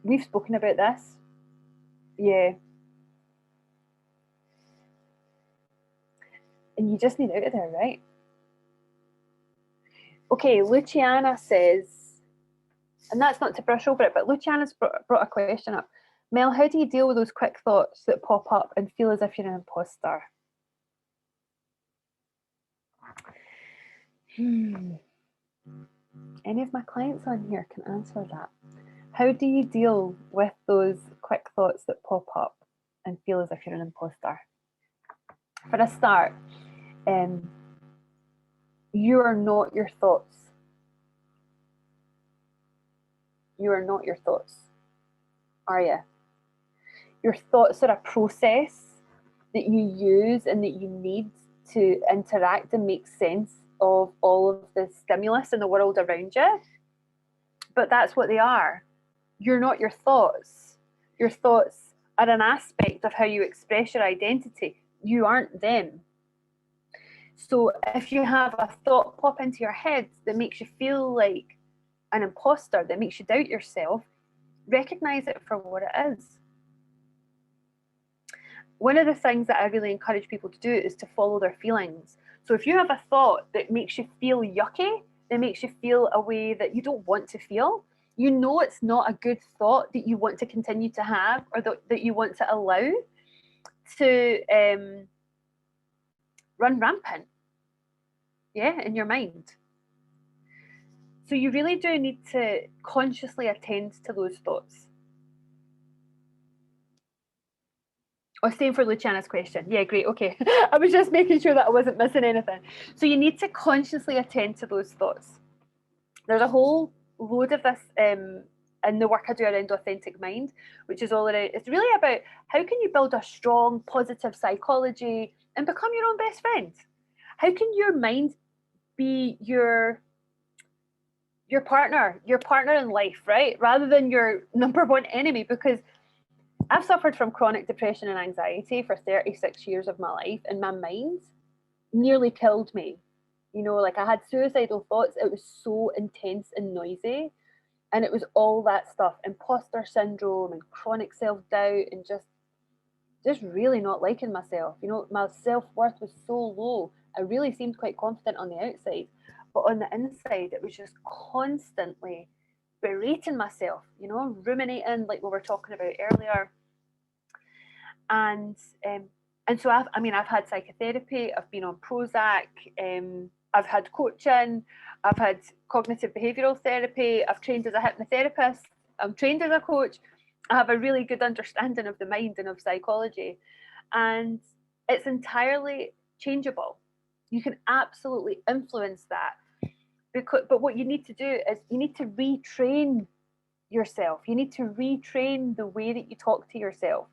We've spoken about this. Yeah. And you just need out of there, right? Okay, Luciana says, and that's not to brush over it, but Luciana's brought a question up. Mel, how do you deal with those quick thoughts that pop up and feel as if you're an imposter? Any of my clients on here can answer that. How do you deal with those quick thoughts that pop up and feel as if you're an imposter? For a start, you are not your thoughts. You are not your thoughts, are you? Your thoughts are a process that you use and that you need to interact and make sense of all of the stimulus in the world around you. But that's what they are. You're not your thoughts. Your thoughts are an aspect of how you express your identity. You aren't them. So if you have a thought pop into your head that makes you feel like an imposter, that makes you doubt yourself, recognize it for what it is. One of the things that I really encourage people to do is to follow their feelings. So if you have a thought that makes you feel yucky, that makes you feel a way that you don't want to feel, you know it's not a good thought that you want to continue to have or that you want to allow to run rampant, yeah, in your mind. So you really do need to consciously attend to those thoughts. Oh, same for Luciana's question. Yeah, great. Okay. I was just making sure that I wasn't missing anything. So you need to consciously attend to those thoughts. There's a whole load of this in the work I do around authentic mind, which is all around, it's really about how can you build a strong, positive psychology and become your own best friend? How can your mind be your partner in life, right? Rather than your number one enemy, because I've suffered from chronic depression and anxiety for 36 years of my life, and my mind nearly killed me. You know, like I had suicidal thoughts. It was so intense and noisy. And it was all that stuff, imposter syndrome and chronic self-doubt and just really not liking myself. You know, my self-worth was so low. I really seemed quite confident on the outside, but on the inside, it was just constantly berating myself, you know, ruminating like we were talking about earlier. And um, and so I've had psychotherapy, I've been on Prozac, I've had coaching, I've had cognitive behavioural therapy, I've trained as a hypnotherapist, I'm trained as a coach. I have a really good understanding of the mind and of psychology, and it's entirely changeable. You can absolutely influence that. But what you need to do is you need to retrain yourself. You need to retrain the way that you talk to yourself.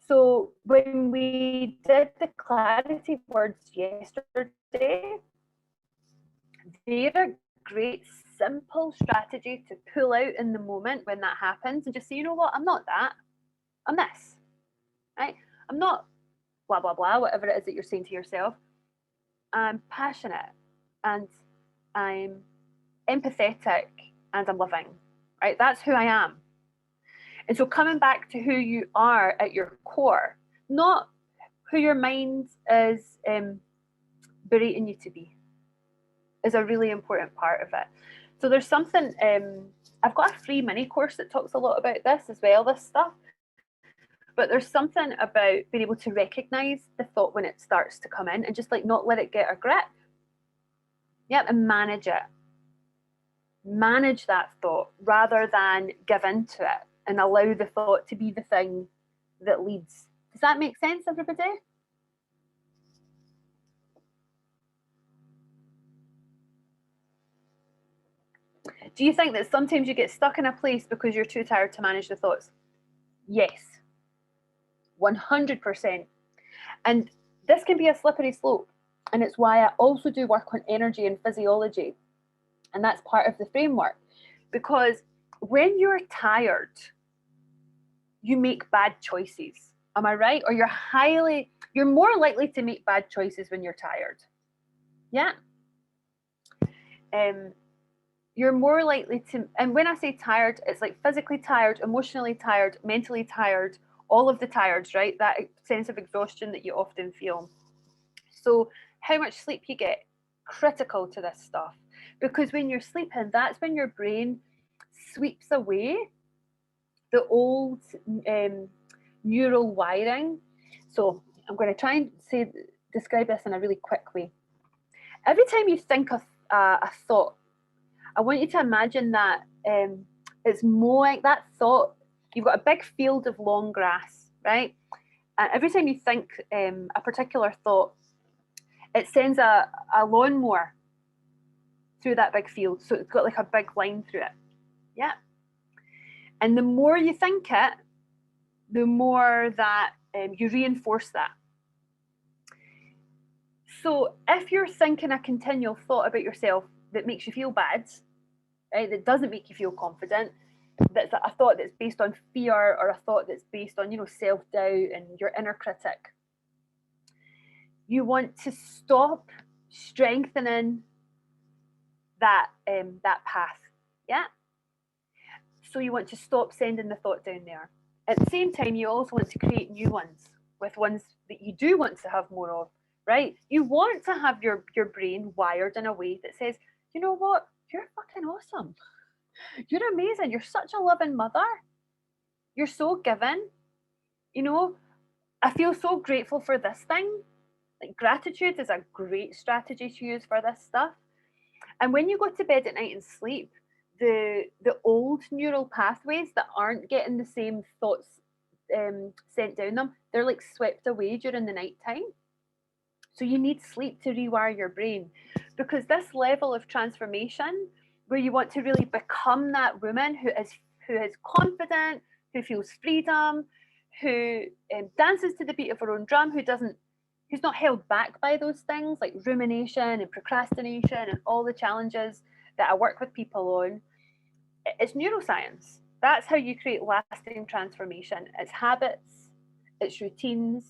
So when we did the clarity words yesterday, they're a great simple strategy to pull out in the moment when that happens and just say, you know what, I'm not that. I'm this. Right? I'm not blah blah blah, whatever it is that you're saying to yourself. I'm passionate and I'm empathetic and I'm loving. Right? That's who I am. And so coming back to who you are at your core, not who your mind is berating you to be, is a really important part of it. So there's something, I've got a free mini course that talks a lot about this as well, this stuff. But there's something about being able to recognize the thought when it starts to come in and just like not let it get a grip. Yeah, and manage it. Manage that thought rather than give into it and allow the thought to be the thing that leads. Does that make sense, everybody? Do you think that sometimes you get stuck in a place because you're too tired to manage the thoughts? Yes, 100%. And this can be a slippery slope. And it's why I also do work on energy and physiology. And that's part of the framework. Because when you're tired, you make bad choices. Am I right? Or you're more likely to make bad choices when you're tired. Yeah. You're more likely to, and when I say tired, it's like physically tired, emotionally tired, mentally tired, all of the tireds, right? That sense of exhaustion that you often feel. So how much sleep you get, critical to this stuff. Because when you're sleeping, that's when your brain sweeps away the old neural wiring. So I'm going to try and describe this in a really quick way. Every time you think of a thought, I want you to imagine that it's mowing that thought. You've got a big field of long grass, right? And every time you think a particular thought, it sends a lawnmower through that big field. So it's got like a big line through it. Yeah. And the more you think it, the more that you reinforce that. So if you're thinking a continual thought about yourself that makes you feel bad, right, that doesn't make you feel confident, that's a thought that's based on fear or a thought that's based on, you know, self-doubt and your inner critic, you want to stop strengthening that path. Yeah. So you want to stop sending the thought down there. At the same time, you also want to create new ones with ones that you do want to have more of, right? You want to have your brain wired in a way that says, you know what, you're fucking awesome. You're amazing. You're such a loving mother. You're so giving. You know, I feel so grateful for this thing. Like gratitude is a great strategy to use for this stuff. And when you go to bed at night and sleep, the old neural pathways that aren't getting the same thoughts sent down them, they're like swept away during the night time. So you need sleep to rewire your brain, because this level of transformation where you want to really become that woman who is confident, who feels freedom, who dances to the beat of her own drum, who's not held back by those things like rumination and procrastination and all the challenges that I work with people on. It's neuroscience. That's how you create lasting transformation. It's habits, it's routines,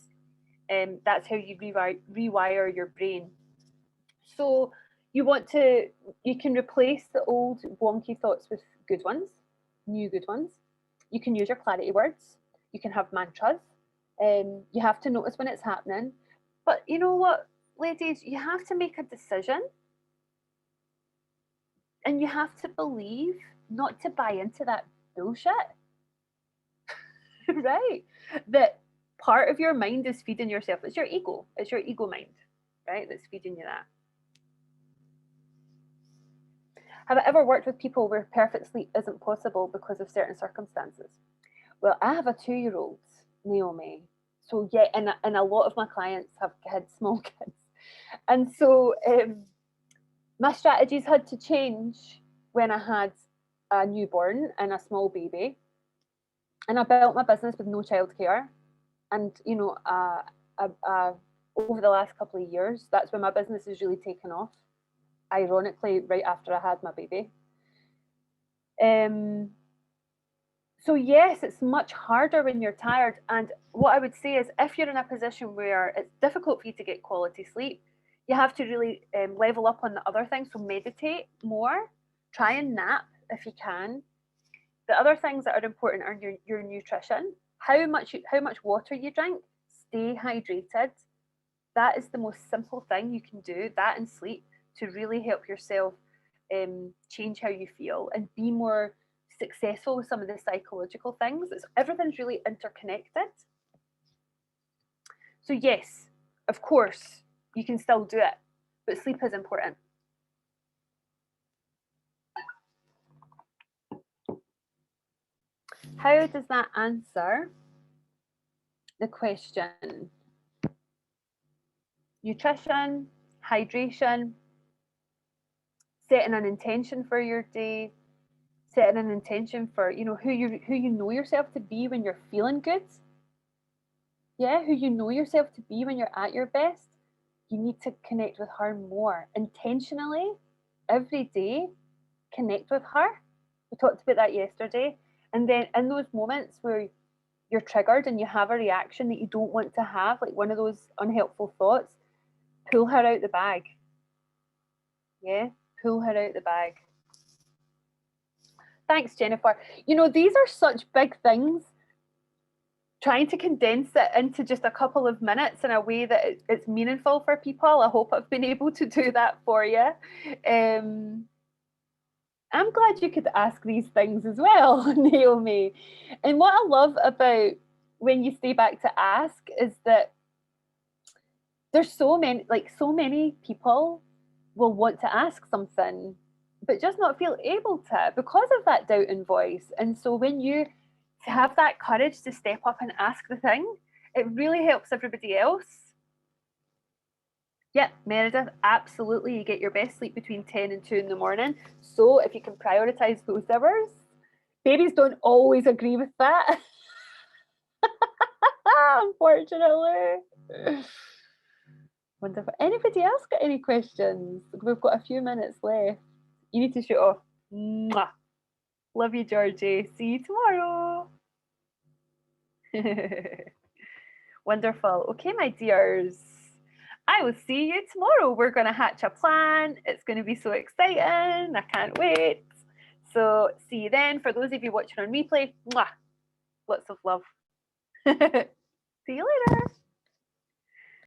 that's how you rewire your brain. So you can replace the old wonky thoughts with good ones, new good ones. You can use your clarity words. You can have mantras. You have to notice when it's happening. But you know what, ladies, you have to make a decision. And you have to believe, not to buy into that bullshit. Right? That part of your mind is feeding yourself. It's your ego. It's your ego mind, right? That's feeding you that. Have I ever worked with people where perfect sleep isn't possible because of certain circumstances? Well, I have a 2-year-old, Naomi. So yeah, and a lot of my clients have kids, small kids. And so my strategies had to change when I had a newborn and a small baby. And I built my business with no childcare. And, you know, over the last couple of years, that's when my business has really taken off. Ironically, right after I had my baby. So yes, it's much harder when you're tired. And what I would say is, if you're in a position where it's difficult for you to get quality sleep, you have to really level up on the other things. So meditate more, try and nap if you can. The other things that are important are your nutrition, how much water you drink, stay hydrated. That is the most simple thing you can do, that and sleep, to really help yourself change how you feel and be more successful with some of the psychological things. Everything's really interconnected. So yes, of course, you can still do it, but sleep is important. How does that answer the question? Nutrition, hydration, setting an intention for your day, setting an intention for, you know, who you know yourself to be when you're feeling good. Yeah, who you know yourself to be when you're at your best. You need to connect with her more intentionally every day. Connect with her. We talked about that yesterday. And then in those moments where you're triggered and you have a reaction that you don't want to have, like one of those unhelpful thoughts, pull her out the bag. Yeah, pull her out the bag. Thanks, Jennifer. You know, these are such big things. Trying to condense it into just a couple of minutes in a way that it's meaningful for people. I hope I've been able to do that for you. I'm glad you could ask these things as well, Naomi. And what I love about when you stay back to ask is that there's so many people will want to ask something, but just not feel able to because of that doubt and voice. And so when you have that courage to step up and ask the thing, it really helps everybody else. Yep, Meredith, absolutely. You get your best sleep between 10 and 2 in the morning. So if you can prioritize those hours, babies don't always agree with that. Unfortunately. Wonderful. Anybody else got any questions? We've got a few minutes left. You need to shoot off. Mwah. Love you, Georgie. See you tomorrow. Wonderful. Okay, my dears. I will see you tomorrow. We're going to hatch a plan. It's going to be so exciting. I can't wait. So see you then. For those of you watching on replay, mwah, lots of love. See you later.